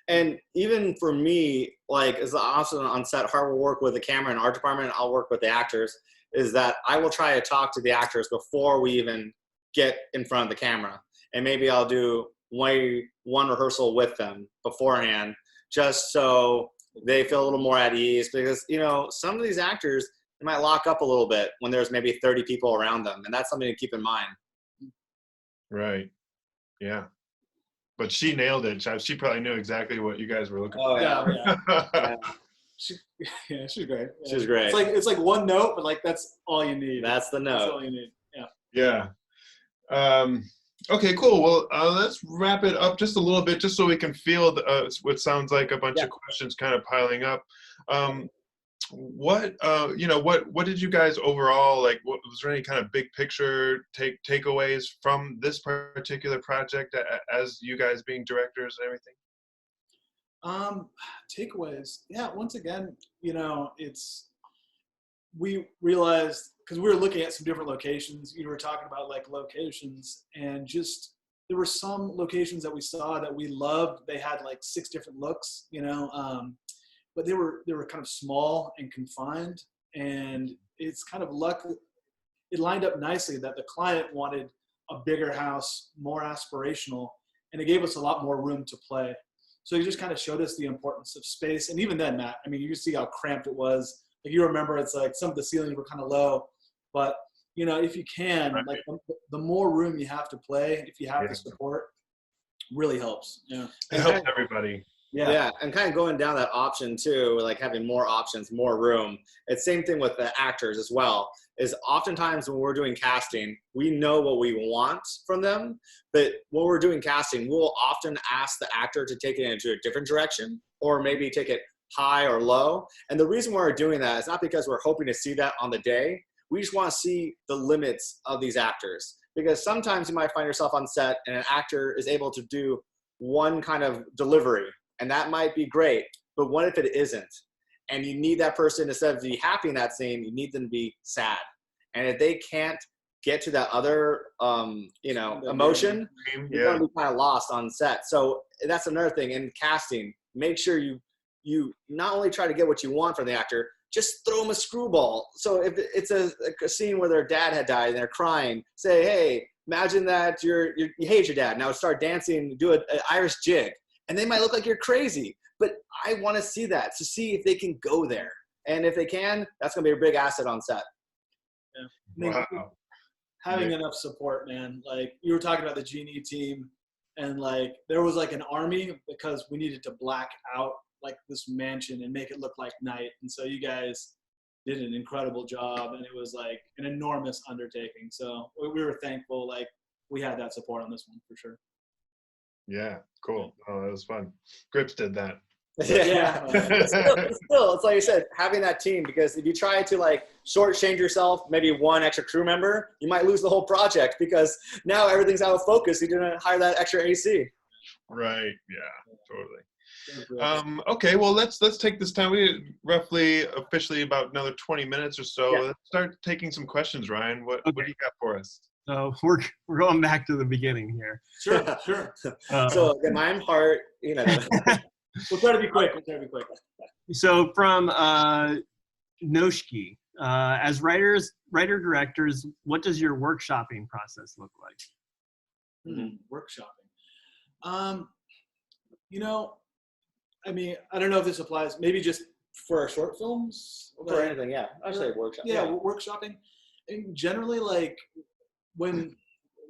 And even for me, like as also on set, Hart will work with the camera and art department, I'll work with the actors, is that I will try to talk to the actors before we even get in front of the camera. And maybe I'll do one rehearsal with them beforehand, just so they feel a little more at ease, because, you know, some of these actors, they might lock up a little bit when there's maybe 30 people around them. And that's something to keep in mind. Right. Yeah. But she nailed it. She probably knew exactly what you guys were looking for. Oh, yeah. Yeah. She's great. Yeah. She's great. It's like one note, but like that's all you need. That's the note. That's all you need. Yeah. Yeah. Okay, cool. Well, let's wrap it up just a little bit, just so we can feel what sounds like a bunch of questions kind of piling up. What did you guys overall, like, was there any kind of big picture takeaways from this particular project as you guys being directors and everything? Takeaways. Yeah. Once again, you know, we realized, because we were looking at some different locations, you were talking about like locations, and just there were some locations that we saw that we loved. They had like 6 different looks, you know, but they were kind of small and confined, and it's kind of luck. It lined up nicely that the client wanted a bigger house, more aspirational, and it gave us a lot more room to play. So he just kind of showed us the importance of space. And even then, Matt, I mean, you can see how cramped it was. Like, you remember, it's like some of the ceilings were kind of low, but you know, if you can, Right. like the more room you have to play, if you have the support, really helps. Yeah. It helps everybody. Yeah, and kind of going down that option too, like having more options, more room. It's same thing with the actors as well. Is oftentimes when we're doing casting, we know what we want from them, but when we're doing casting, we'll often ask the actor to take it into a different direction, or maybe take it high or low. And the reason why we're doing that is not because we're hoping to see that on the day. We just want to see the limits of these actors, because sometimes you might find yourself on set and an actor is able to do one kind of delivery, and that might be great, but what if it isn't? And you need that person, instead of be happy in that scene, you need them to be sad. And if they can't get to that other, emotion, you're going to be kind of lost on set. So that's another thing in casting. Make sure you not only try to get what you want from the actor, just throw them a screwball. So if it's a scene where their dad had died and they're crying, say, hey, imagine that you hate your dad. Now start dancing, do an Irish jig. And they might look like you're crazy, but I want to see that, to see if they can go there. And if they can, that's going to be a big asset on set. Yeah. I mean, having enough support, man. Like, you were talking about the Genie team, and like there was like an army, because we needed to black out like this mansion and make it look like night. And so you guys did an incredible job, and it was like an enormous undertaking. So we were thankful, like we had that support on this one for sure. Yeah, cool. Oh, that was fun. Grips did that. Yeah. Still, it's like you said, having that team, because if you try to like shortchange yourself, maybe one extra crew member, you might lose the whole project, because now everything's out of focus. You didn't hire that extra AC. Right. Yeah, totally. Okay, well, let's take this time. We roughly officially about another 20 minutes or so. Yeah. Let's start taking some questions, Ryan. What do you got for us? So we're going back to the beginning here. Sure. So again, my part, We'll try to be quick. So from Noshki, as writer-directors, what does your workshopping process look like? Workshopping. I mean, I don't know if this applies, maybe just for our short films. For anything, yeah. I say workshop. Yeah, workshopping. And generally, like, when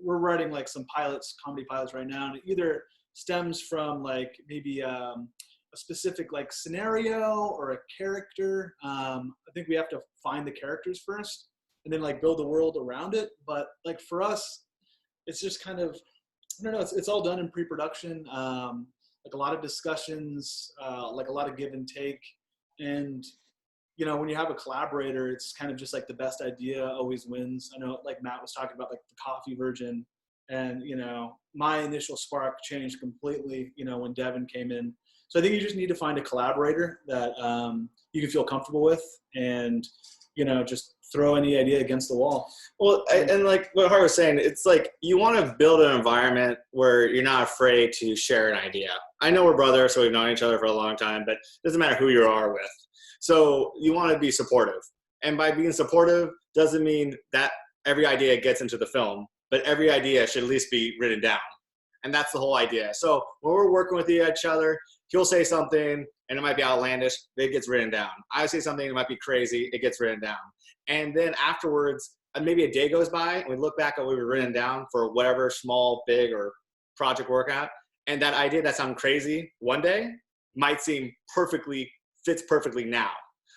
we're writing like some comedy pilots right now, and it either stems from like maybe a specific like scenario or a character. I think we have to find the characters first and then like build the world around it. But like for us, it's just kind of, I don't know, it's all done in pre-production. Like a lot of discussions, like a lot of give and take. And, when you have a collaborator, it's kind of just like the best idea always wins. I know like Matt was talking about like the coffee version, and, my initial spark changed completely, when Devin came in. So I think you just need to find a collaborator that you can feel comfortable with, and, just throw any idea against the wall. Well, and like what Hart was saying, it's like you want to build an environment where you're not afraid to share an idea. I know we're brothers, so we've known each other for a long time, but it doesn't matter who you are with. So you want to be supportive. And by being supportive doesn't mean that every idea gets into the film, but every idea should at least be written down. And that's the whole idea. So when we're working with each other, he'll say something and it might be outlandish, it gets written down. I say something, it might be crazy, it gets written down. And then afterwards, maybe a day goes by and we look back at what we've written down for whatever small, big, or project work out. And that idea that sounds crazy one day might fits perfectly now.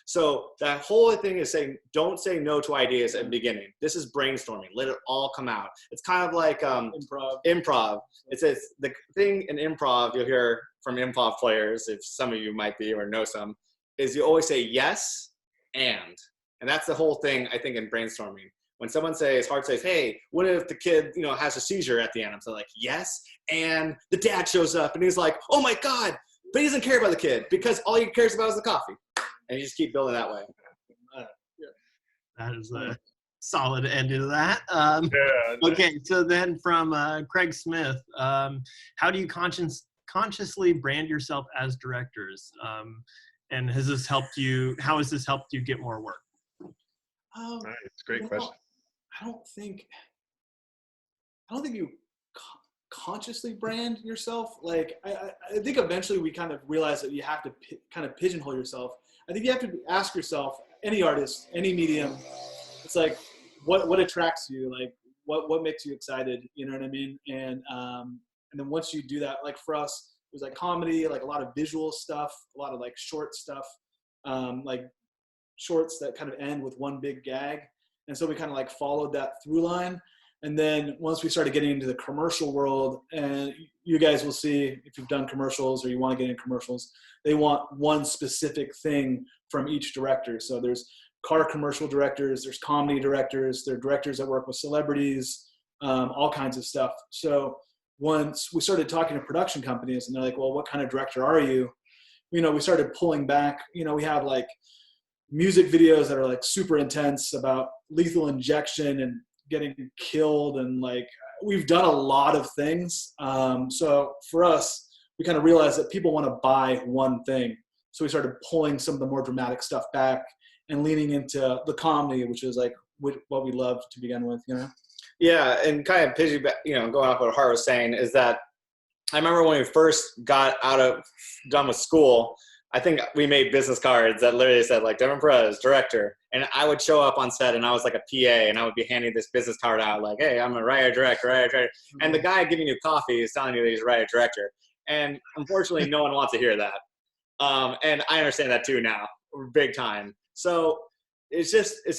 So that whole thing is saying, don't say no to ideas at the beginning. This is brainstorming. Let it all come out. It's kind of like improv. It says the thing in improv you'll hear from improv players, if some of you might be or know some, is you always say yes and that's the whole thing I think in brainstorming. When someone Hart says, hey, what if the kid, has a seizure at the end? I'm so like, yes, and the dad shows up and he's like, oh my God, but he doesn't care about the kid because all he cares about is the coffee. And you just keep building that way. That is a solid end to that. Okay, so then from Craig Smith, how do you consciously brand yourself as directors? And has this helped you? How has this helped you get more work? Nice, great question. I don't think you consciously brand yourself. Like I think eventually we kind of realize that you have to kind of pigeonhole yourself. I think you have to ask yourself, any artist, any medium, it's like, what attracts you? Like what makes you excited? You know what I mean? And then once you do that, like for us, it was like comedy, like a lot of visual stuff, a lot of like short stuff, like shorts that kind of end with one big gag. And so we kind of like followed that through line. And then once we started getting into the commercial world, and you guys will see if you've done commercials or you want to get in commercials, they want one specific thing from each director. So there's car commercial directors, there's comedy directors, there are directors that work with celebrities, all kinds of stuff. So once we started talking to production companies and they're like, well, what kind of director are you? You know, we started pulling back. You know, we have like music videos that are like super intense about lethal injection and getting killed, and like we've done a lot of things. So for us, we kind of realized that people want to buy one thing. So we started pulling some of the more dramatic stuff back and leaning into the comedy, which is like what we loved to begin with, you know? Yeah, and kind of piggyback, you know, going off what Hart was saying, is that I remember when we first got done with school, I think we made business cards that literally said like Devin Perez, director. And I would show up on set and I was like a PA and I would be handing this business card out like, hey, I'm a writer, director. And the guy giving you coffee is telling you that he's a writer, director. And unfortunately, no one wants to hear that. And I understand that too now, big time. So it's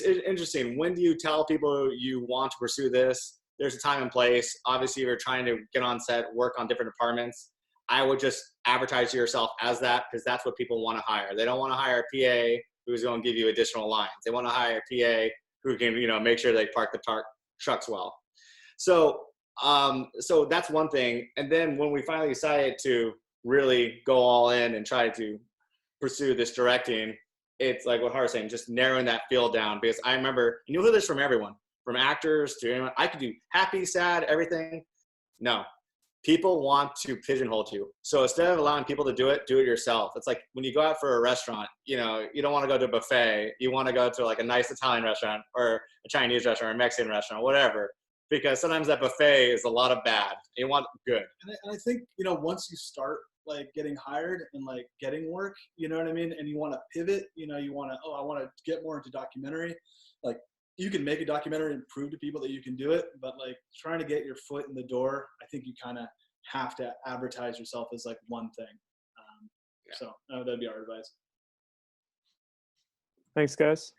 interesting. When do you tell people you want to pursue this? There's a time and place. Obviously, if you're trying to get on set, work on different departments, I would just advertise to yourself as that, because that's what people want to hire. They don't want to hire a PA who's going to give you additional lines. They want to hire a PA who can, you know, make sure they park the trucks well. So that's one thing. And then when we finally decided to really go all in and try to pursue this directing, it's like what Hart was saying, just narrowing that field down. Because I remember, and you'll hear this from everyone, from actors to anyone, I could do happy, sad, everything. No. People want to pigeonhole you. So instead of allowing people to do it yourself. It's like when you go out for a restaurant, you know, you don't want to go to a buffet. You want to go to like a nice Italian restaurant or a Chinese restaurant or a Mexican restaurant, whatever. Because sometimes that buffet is a lot of bad. You want good. And I think, you know, once you start like getting hired and like getting work, you know what I mean? And you want to pivot, you know, you want to, I want to get more into documentary. Like you can make a documentary and prove to people that you can do it, but like trying to get your foot in the door, I think you kind of have to advertise yourself as like one thing. So that'd be our advice. Thanks, guys.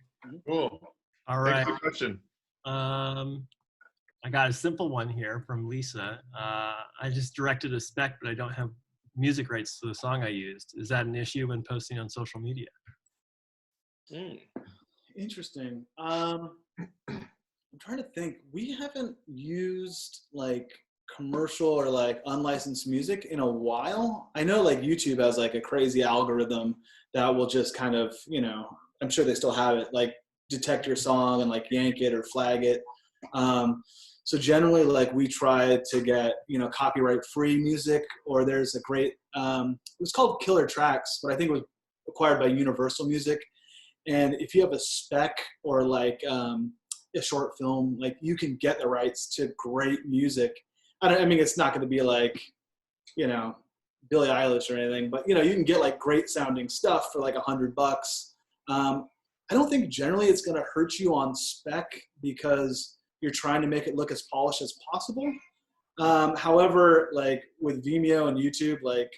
Cool. All Thanks right. for the question. I got a simple one here from Lisa. I just directed a spec, but I don't have music rights to the song I used. Is that an issue when posting on social media? Interesting. I'm trying to think. We haven't used like commercial or like unlicensed music in a while. I know like YouTube has like a crazy algorithm that will just kind of, you know, I'm sure they still have it, like detect your song and like yank it or flag it. So generally like we try to get, you know, copyright free music, or there's a great, it was called Killer Tracks, but I think it was acquired by Universal Music. And if you have a spec or like a short film, like you can get the rights to great music. I mean, it's not going to be like, you know, Billie Eilish or anything, but you know, you can get like great sounding stuff for like $100. I don't think generally it's going to hurt you on spec because you're trying to make it look as polished as possible. However, like with Vimeo and YouTube, like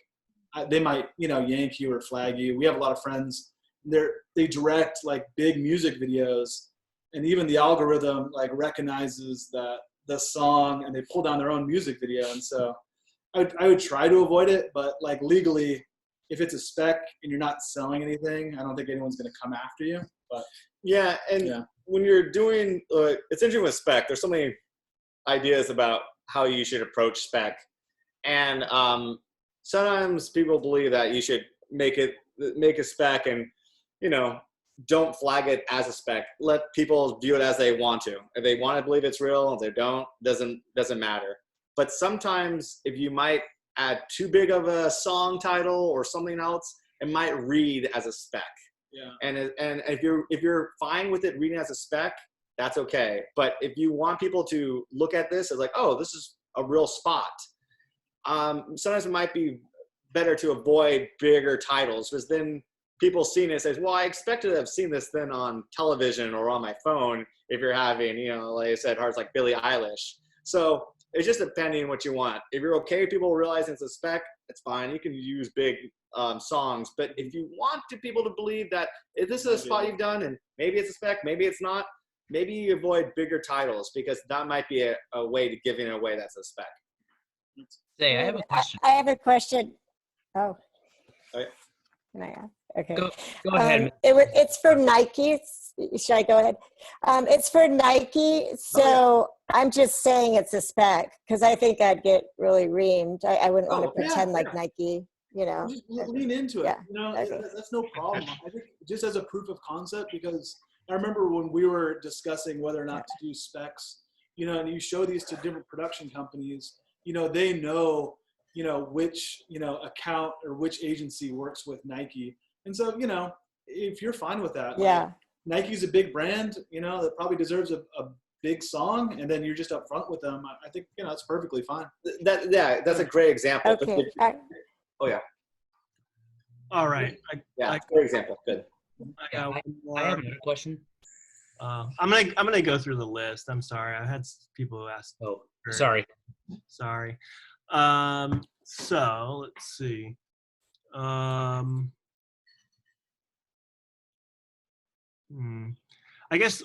they might, you know, yank you or flag you. We have a lot of friends. They direct like big music videos, and even the algorithm like recognizes that the song, and they pull down their own music video. And so I would try to avoid it, but like legally, if it's a spec and you're not selling anything, I don't think anyone's going to come after you. But yeah, and when you're doing, it's interesting with spec. There's so many ideas about how you should approach spec, and sometimes people believe that you should make a spec and, you know, don't flag it as a spec. Let people view it as they want to. If they want to believe it's real, if they don't, doesn't matter. But sometimes if you might add too big of a song title or something else, it might read as a spec. yeah, And if you're fine with it reading as a spec, that's okay. But if you want people to look at this as like, oh, this is a real spot, sometimes it might be better to avoid bigger titles, because then people seeing it says, well, I expected to have seen this then on television or on my phone if you're having, you know, like I said, artists like Billie Eilish. So it's just depending on what you want. If you're okay with people realizing it's a spec, it's fine. You can use big songs. But if you want people to believe that if this is a spot you've done and maybe it's a spec, maybe it's not, maybe you avoid bigger titles, because that might be a way to giving it away that's a spec. Say, I have a question. I have a question. Oh. Okay. Can I ask? Okay. Go ahead. It's for Nike. Should I go ahead? It's for Nike. So I'm just saying it's a spec because I think I'd get really reamed. I wouldn't want to pretend like Nike, you know. Just lean into it. Yeah. You know, Okay. that's no problem. I think just as a proof of concept, because I remember when we were discussing whether or not to do specs, you know, and you show these to different production companies, you know, they know, you know, which, you know, account or which agency works with Nike. And so, you know, if you're fine with that, Yeah. like, Nike's a big brand, you know, that probably deserves a big song, and then you're just upfront with them. I think, you know, it's perfectly fine. That's a great example. Okay. Oh yeah. All right. Yeah, great example. Good. I got one more. I have another question. I'm gonna go through the list. I'm sorry. I had people who asked. Oh, sorry. Sorry. So let's see. I guess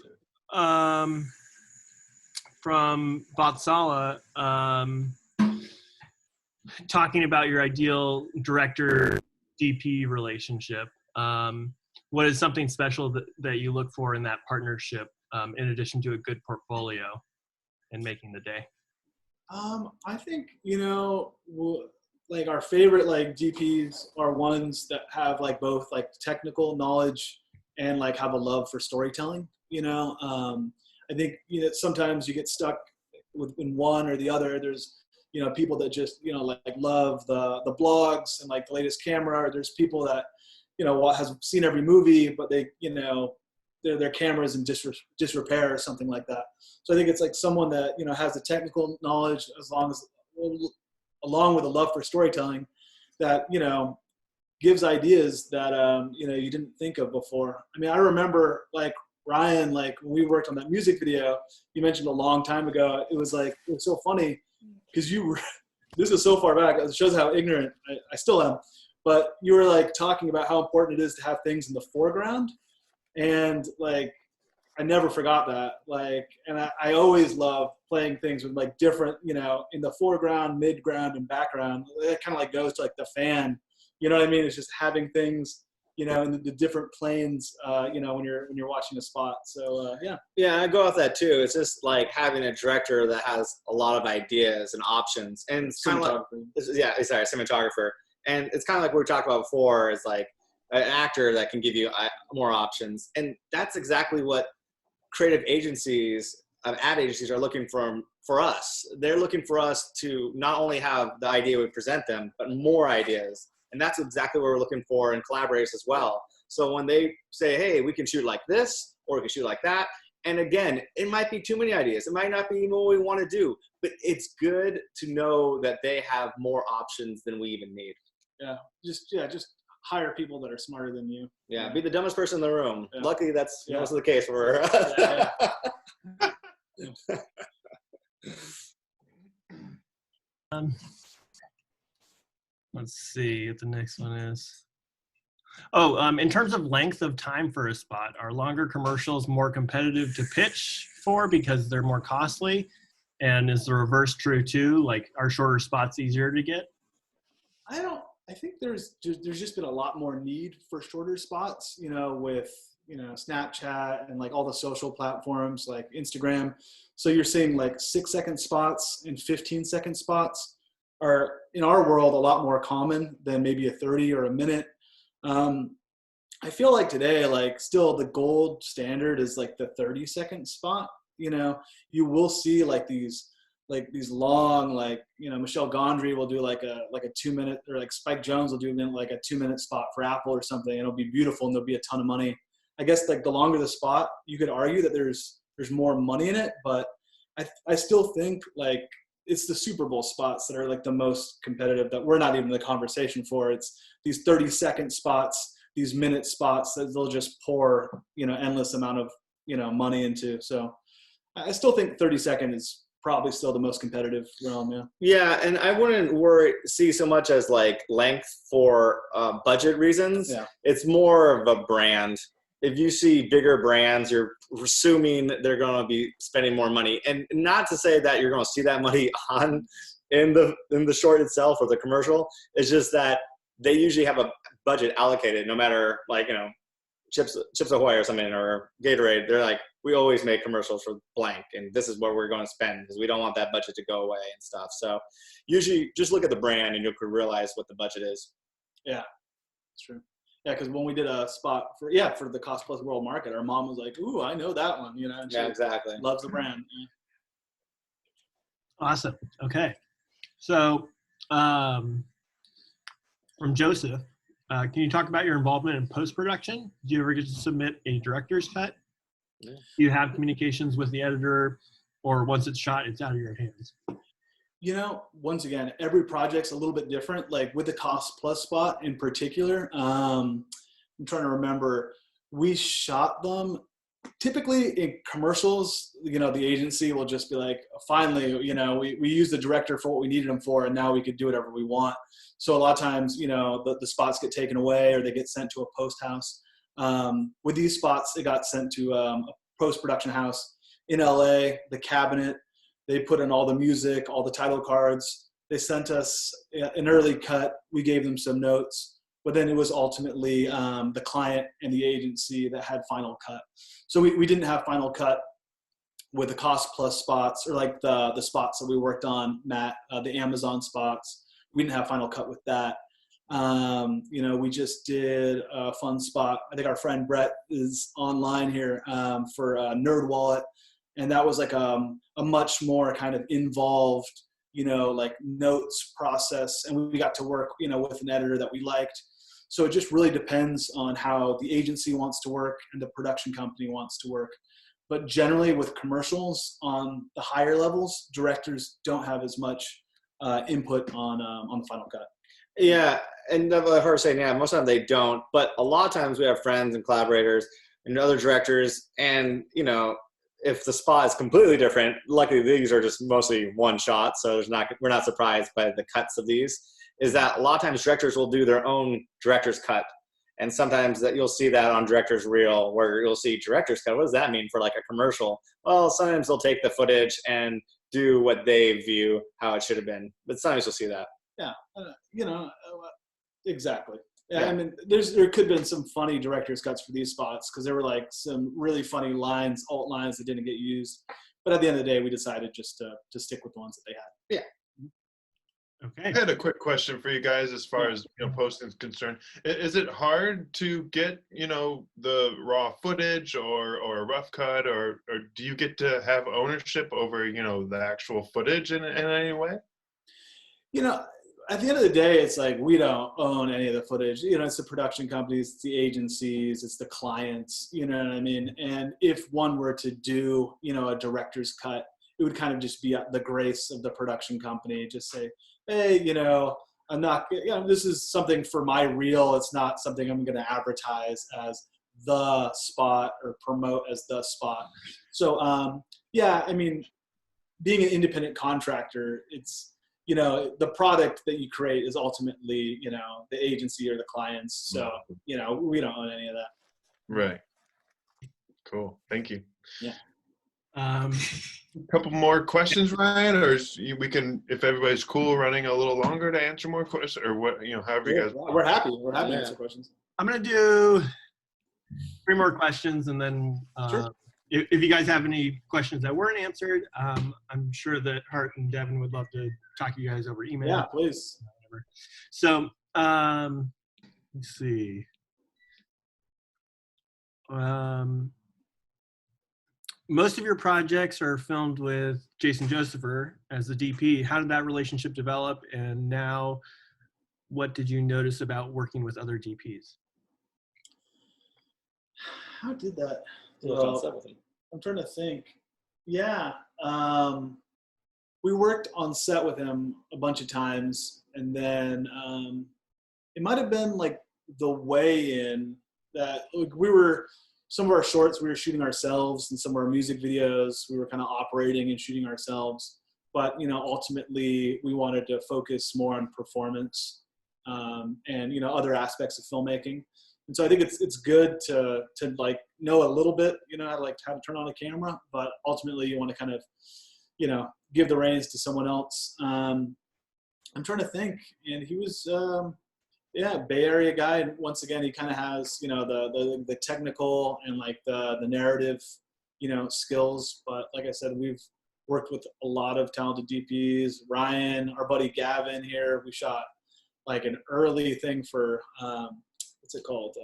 from Vatsala, talking about your ideal director DP relationship. What is something special that you look for in that partnership, in addition to a good portfolio and making the day? I think, you know, like our favorite like DPs are ones that have like both like technical knowledge and like have a love for storytelling. You know, I think, you know, sometimes you get stuck in one or the other. There's, you know, people that just, you know, like love the blogs and like the latest camera. There's people that, you know, has seen every movie, but they, you know, their camera's in disrepair or something like that. So I think it's like someone that, you know, has the technical knowledge along with a love for storytelling that, you know, gives ideas that, you know, you didn't think of before. I mean, I remember like Ryan, like when we worked on that music video, you mentioned a long time ago, it was so funny because this is so far back. It shows how ignorant I still am. But you were like talking about how important it is to have things in the foreground. And like, I never forgot that. Like, and I always love playing things with like different, you know, in the foreground, midground, and background. It kind of like goes to like the fan, you know what I mean? It's just having things, you know, in the different planes, you know, when you're watching a spot. So yeah. Yeah, I go off that too. It's just like having a director that has a lot of ideas and options, and it's kind of like, cinematographer. And it's kind of like we were talking about before, is like an actor that can give you more options. And that's exactly what creative agencies, ad agencies are looking for us. They're looking for us to not only have the idea we present them, but more ideas. And that's exactly what we're looking for in collaborators as well. So when they say, hey, we can shoot like this, or we can shoot like that. And again, it might be too many ideas. It might not be even what we want to do, but it's good to know that they have more options than we even need. Yeah, just hire people that are smarter than you. Yeah, be the dumbest person in the room. Yeah. Luckily, that's most of the case for Let's see what the next one is. In terms of length of time for a spot, are longer commercials more competitive to pitch for because they're more costly? And is the reverse true too? Like, are shorter spots easier to get? I think there's just been a lot more need for shorter spots, you know, with, you know, Snapchat and like all the social platforms like Instagram. So you're seeing like 6-second spots and 15-second spots are in our world a lot more common than maybe a 30 or a minute. I feel like today, like still the gold standard is like the 30-second spot. You know, you will see like these long, like, you know, Michelle Gondry will do like a 2-minute, or like Spike Jonze will do like a 2-minute spot for Apple or something, and it'll be beautiful and there'll be a ton of money. I guess like the longer the spot, you could argue that there's more money in it, but I still think like it's the Super Bowl spots that are like the most competitive that we're not even in the conversation for. It's these 30-second spots, these minute spots that they'll just pour, endless amount of, money into. So I still think 30-second is probably still the most competitive realm. Yeah. Yeah, and I wouldn't see so much as like length for budget reasons. Yeah. It's more of a brand. If you see bigger brands, you're assuming that they're going to be spending more money, and not to say that you're going to see that money in the short itself or the commercial. It's just that they usually have a budget allocated, no matter Chips Ahoy or something, or Gatorade. They're like, we always make commercials for blank, and this is what we're going to spend because we don't want that budget to go away and stuff. So usually just look at the brand and you could realize what the budget is. Yeah, that's true. Yeah, because when we did a spot for the Cost Plus World Market, our mom was like, "Ooh, I know that one," and she exactly loves the brand. Yeah. Awesome. Okay, so from Joseph, can you talk about your involvement in post-production? Do you ever get to submit a director's cut? Yeah. Do you have communications with the editor, or once it's shot, it's out of your hands? Once again, every project's a little bit different. Like with the Cost Plus spot in particular, I'm trying to remember, we shot them typically in commercials. The agency will just be like, finally, we used the director for what we needed him for, and now we could do whatever we want. So a lot of times, the spots get taken away or they get sent to a post house. With these spots, it got sent to a post-production house in LA, the cabinet. They put in all the music, all the title cards. They sent us an early cut. We gave them some notes, but then it was ultimately the client and the agency that had final cut. So we didn't have final cut with the Cost Plus spots, or like the spots that we worked on, Matt, the Amazon spots. We didn't have final cut with that. We just did a fun spot. I think our friend Brett is online here for Nerd Wallet. And that was like a much more kind of involved, like notes process. And we got to work, with an editor that we liked. So it just really depends on how the agency wants to work and the production company wants to work. But generally with commercials on the higher levels, directors don't have as much input on the final cut. Yeah, and I've heard saying, most of the time they don't. But a lot of times we have friends and collaborators and other directors, and, if the spot is completely different, luckily these are just mostly one shot, so we're not surprised by the cuts of these, is that a lot of times directors will do their own director's cut. And sometimes that you'll see that on director's reel, where you'll see director's cut. What does that mean for like a commercial? Well, sometimes they'll take the footage and do what they view how it should have been. But sometimes you'll see that. Yeah, exactly. Yeah, I mean, there could have been some funny director's cuts for these spots because there were like some really funny lines, alt lines that didn't get used. But at the end of the day, we decided just to stick with the ones that they had. Yeah. Okay. I had a quick question for you guys as far as posting is concerned. Is it hard to get the raw footage or a rough cut, or do you get to have ownership over the actual footage in any way? At the end of the day, it's like we don't own any of the footage. It's the production companies, it's the agencies, it's the clients, you know what I mean? And if one were to do, a director's cut, it would kind of just be at the grace of the production company. Just say, hey, I'm not, this is something for my reel. It's not something I'm going to advertise as the spot or promote as the spot. So, I mean, being an independent contractor, it's, the product that you create is ultimately, the agency or the clients. So, we don't own any of that. Right. Cool. Thank you. Yeah. A couple more questions, Ryan, or we can, if everybody's cool, running a little longer to answer more questions, or what, however you guys. We're happy. We're happy to answer questions. I'm going to do 3 more questions, and then Sure. If you guys have any questions that weren't answered, I'm sure that Hart and Devin would love to talk to you guys over email. Yeah, please. Whatever. So let's see. Most of your projects are filmed with Jason Josepher as the DP. How did that relationship develop? And now, what did you notice about working with other DPs? How did that develop? I'm trying to think. Yeah. we worked on set with him a bunch of times, and then it might have been like the weigh-in that like, some of our shorts we were shooting ourselves, and some of our music videos we were kind of operating and shooting ourselves. But ultimately we wanted to focus more on performance and other aspects of filmmaking. And so I think it's good to like know a little bit, how to like how to turn on a camera, but ultimately you want to kind of give the reins to someone else. I'm trying to think, and he was Bay Area guy, and once again he kind of has the technical and like the narrative skills. But like I said, we've worked with a lot of talented DPs. Ryan, our buddy Gavin here, we shot like an early thing for what's it called?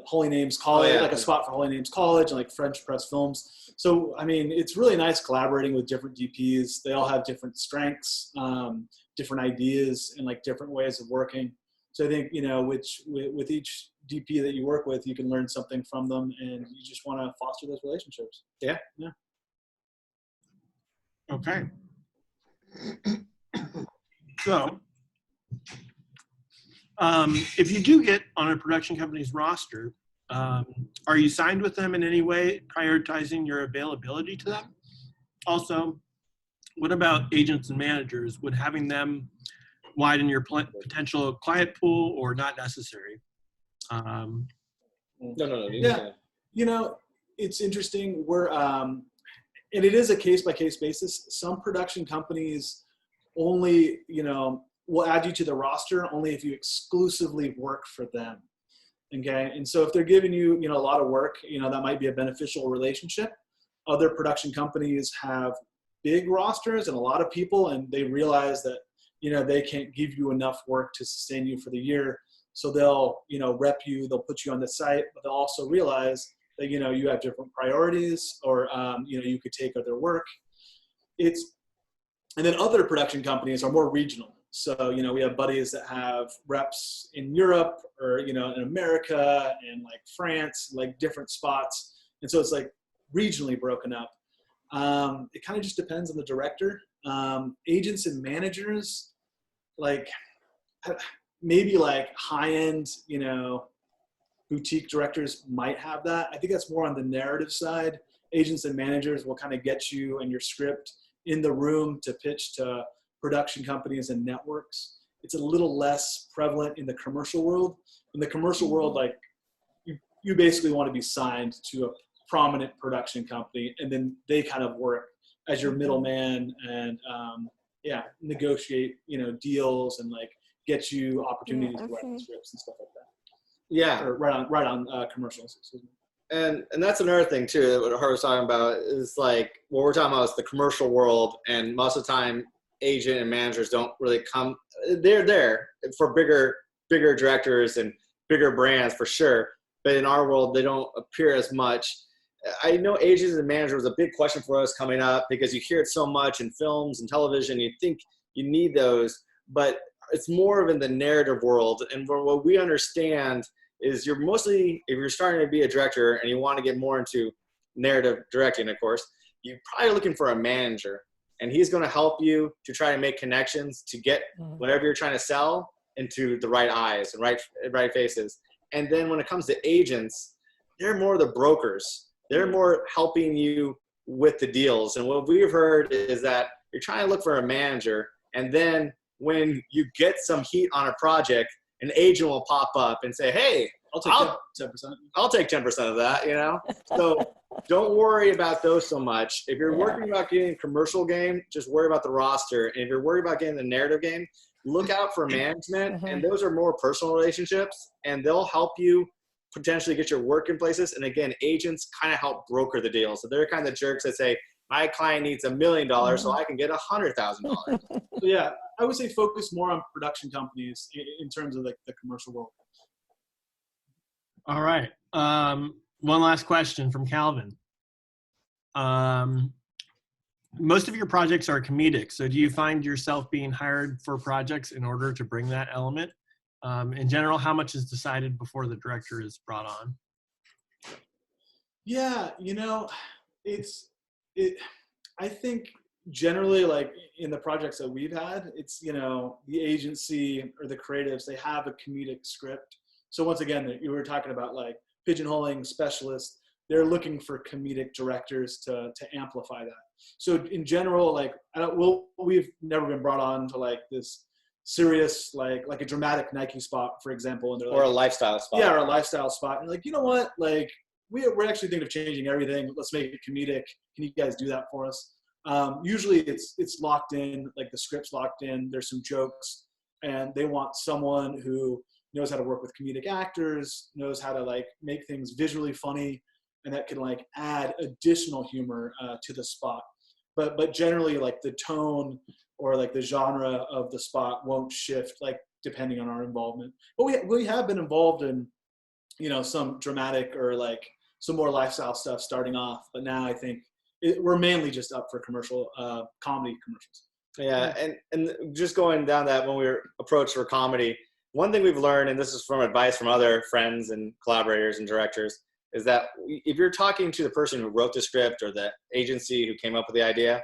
Holy Names College, like a spot for Holy Names College and like French Press Films. So, I mean, it's really nice collaborating with different DPs. They all have different strengths, different ideas, and like different ways of working. So I think, with each DP that you work with, you can learn something from them, and you just want to foster those relationships. Yeah. Yeah. Okay. So, if you do get on a production company's roster, are you signed with them in any way, prioritizing your availability to them? Also, what about agents and managers? Would having them widen your potential client pool or not necessary? No. Yeah. It's interesting. We're, and it is a case-by-case basis. Some production companies only, will add you to the roster only if you exclusively work for them. Okay. And so if they're giving you, a lot of work, that might be a beneficial relationship. Other production companies have big rosters and a lot of people, and they realize that, they can't give you enough work to sustain you for the year. So they'll, rep you, they'll put you on the site, but they'll also realize that, you have different priorities, or, you could take other work. And then other production companies are more regional. So, we have buddies that have reps in Europe or, in America and like France, like different spots. And so it's like regionally broken up. It kind of just depends on the director. Agents and managers, like maybe like high-end, boutique directors might have that. I think that's more on the narrative side. Agents and managers will kind of get you and your script in the room to pitch to production companies and networks. It's a little less prevalent in the commercial world. In the commercial world, like you basically want to be signed to a prominent production company, and then they kind of work as your middleman and negotiate, deals and like get you opportunities to write scripts and stuff like that. Yeah. Or right on commercials. Excuse me. And that's another thing too that what Hart was talking about is like what we're talking about is the commercial world, and most of the time agent and managers don't really come. They're there for bigger directors and bigger brands for sure, but in our world they don't appear as much. I know agents and managers was a big question for us coming up because you hear it so much in films and television. You think you need those, but it's more of in the narrative world. And what we understand is you're mostly, if you're starting to be a director and you want to get more into narrative directing, of course, you're probably looking for a manager, and he's going to help you to try to make connections to get whatever you're trying to sell into the right eyes and right faces. And then when it comes to agents, they're more the brokers. They're more helping you with the deals. And what we've heard is that you're trying to look for a manager, and then when you get some heat on a project, an agent will pop up and say, hey, I'll take 10%. I'll take 10% of that, So don't worry about those so much. If you're worried about getting a commercial game, just worry about the roster. And if you're worried about getting the narrative game, look out for management. And those are more personal relationships, and they'll help you potentially get your work in places. And again, agents kind of help broker the deal. So they're kind of jerks that say, my client needs $1 million, so I can get $100,000. So yeah, I would say focus more on production companies in terms of like the commercial world. All right. One last question from Calvin. Most of your projects are comedic, so do you find yourself being hired for projects in order to bring that element? In general, how much is decided before the director is brought on? Yeah, I think generally, like in the projects that we've had, it's, you know, the agency or the creatives, they have a comedic script. So once again, you were talking about like pigeonholing specialists, they're looking for comedic directors to amplify that. So in general, like we've never been brought on to like this serious, like a dramatic Nike spot, for example, and they're like, Or a lifestyle spot. yeah, or a lifestyle spot. And like, you know what, like we're actually thinking of changing everything. Let's make it comedic. Can you guys do that for us? Usually it's locked in, like the script's locked in. There's some jokes, and they want someone who knows how to work with comedic actors, knows how to like make things visually funny, and that can like add additional humor to the spot. But generally, like the tone or like the genre of the spot won't shift, like depending on our involvement. But we have been involved in, you know, some dramatic or like some more lifestyle stuff starting off. But now I think we're mainly just up for commercial comedy commercials. Yeah, and just going down that, when we were approached for comedy, one thing we've learned, and this is from advice from other friends and collaborators and directors, is that if you're talking to the person who wrote the script or the agency who came up with the idea,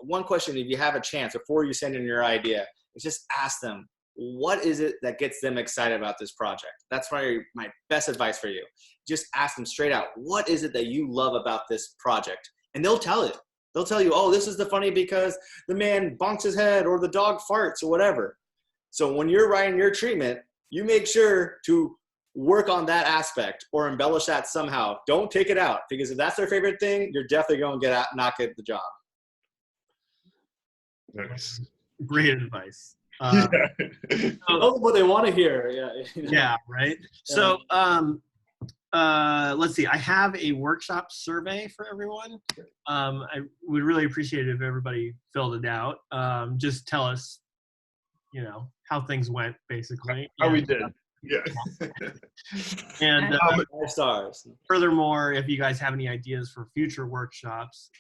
one question, if you have a chance before you send in your idea, is just ask them, what is it that gets them excited about this project? That's my best advice for you. Just ask them straight out, what is it that you love about this project? And they'll tell you. They'll tell you, oh, this is the funny because the man bonks his head or the dog farts or whatever. So when you're writing your treatment, you make sure to work on that aspect or embellish that somehow. Don't take it out, because if that's their favorite thing, you're definitely going to not get the job. Nice. Great advice. Tell them what they want to hear. Yeah. Yeah, right. So let's see. I have a workshop survey for everyone. I would really appreciate it if everybody filled it out. Just tell us, you know, how things went, basically. How we did. Yeah. And 5 stars. furthermore, if you guys have any ideas for future workshops,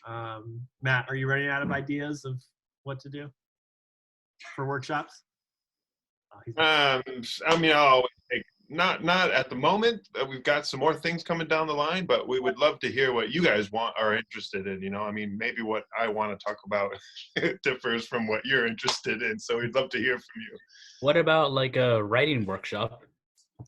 Matt, are you running out of ideas of what to do for workshops? I mean, I'll always take, not at the moment. We've got some more things coming down the line, but we would love to hear what you guys are interested in. You know, I mean, maybe what I want to talk about differs from what you're interested in. So we'd love to hear from you. What about like a writing workshop?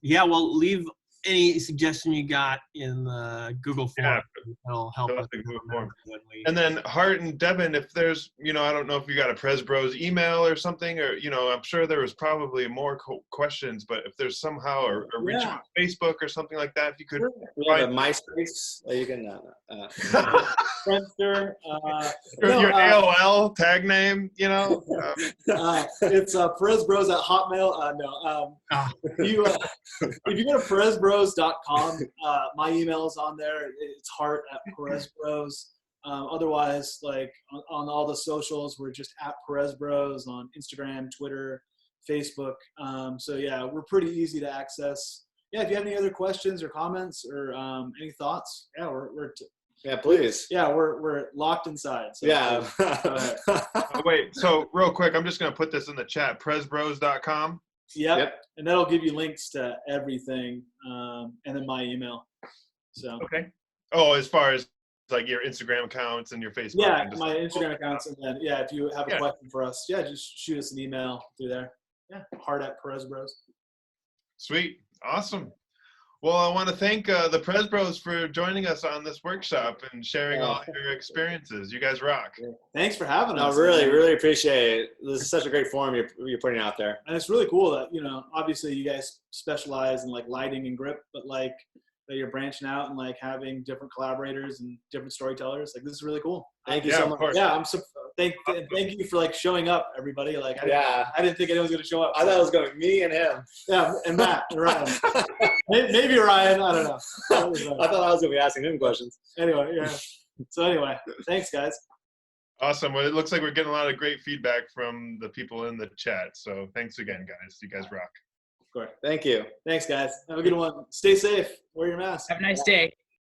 Yeah, well, leave any suggestion you got in the Google form. Yeah. That'll help Fill us out the Google form. when we. And then Hart and Devin, if there's, you know, I don't know if you got a Perez Bros email or something, or, you know, I'm sure there was probably more questions, but if there's somehow a reach on Facebook or something like that, if you could. We have a MySpace. You can Friendster. Your AOL tag name, you know. It's perezbros at hotmail. If you go to perezbros.com, my email's on there. It's Hart at Perez Bros. Otherwise, like on all the socials, we're just at Perez Bros on Instagram, Twitter, Facebook. So yeah, we're pretty easy to access. Yeah, if you have any other questions or comments or any thoughts, yeah, yeah, please. Yeah, we're locked inside. So Yeah. Wait, so real quick, I'm just gonna put this in the chat. Perezbros.com. Yep. And that'll give you links to everything, and then my email. So okay. Oh, as far as like your Instagram accounts and your Facebook. Yeah, my Instagram accounts, and then if you have a question for us, just shoot us an email through there. Yeah, Hart at Perez Bros. Sweet, awesome. Well, I want to thank the Perez Bros for joining us on this workshop and sharing all your experiences. You guys rock. Thanks for having us. No, really appreciate it. This is such a great forum you're putting out there. And it's really cool that, you know, obviously you guys specialize in like lighting and grip, but like that you're branching out and like having different collaborators and different storytellers. Like, this is really cool. Thank you so much. Yeah, thank you for like showing up, everybody. Like, I didn't think anyone was gonna show up. I thought it was going to be me and him. Yeah, and Matt and Ryan. Maybe Ryan. I don't know. I thought I was gonna be asking him questions. Anyway, yeah. So anyway, thanks guys. Awesome. Well, it looks like we're getting a lot of great feedback from the people in the chat. So thanks again, guys. You guys rock. Of course. Thank you. Thanks, guys. Have a good one. Stay safe. Wear your mask. Have a nice day.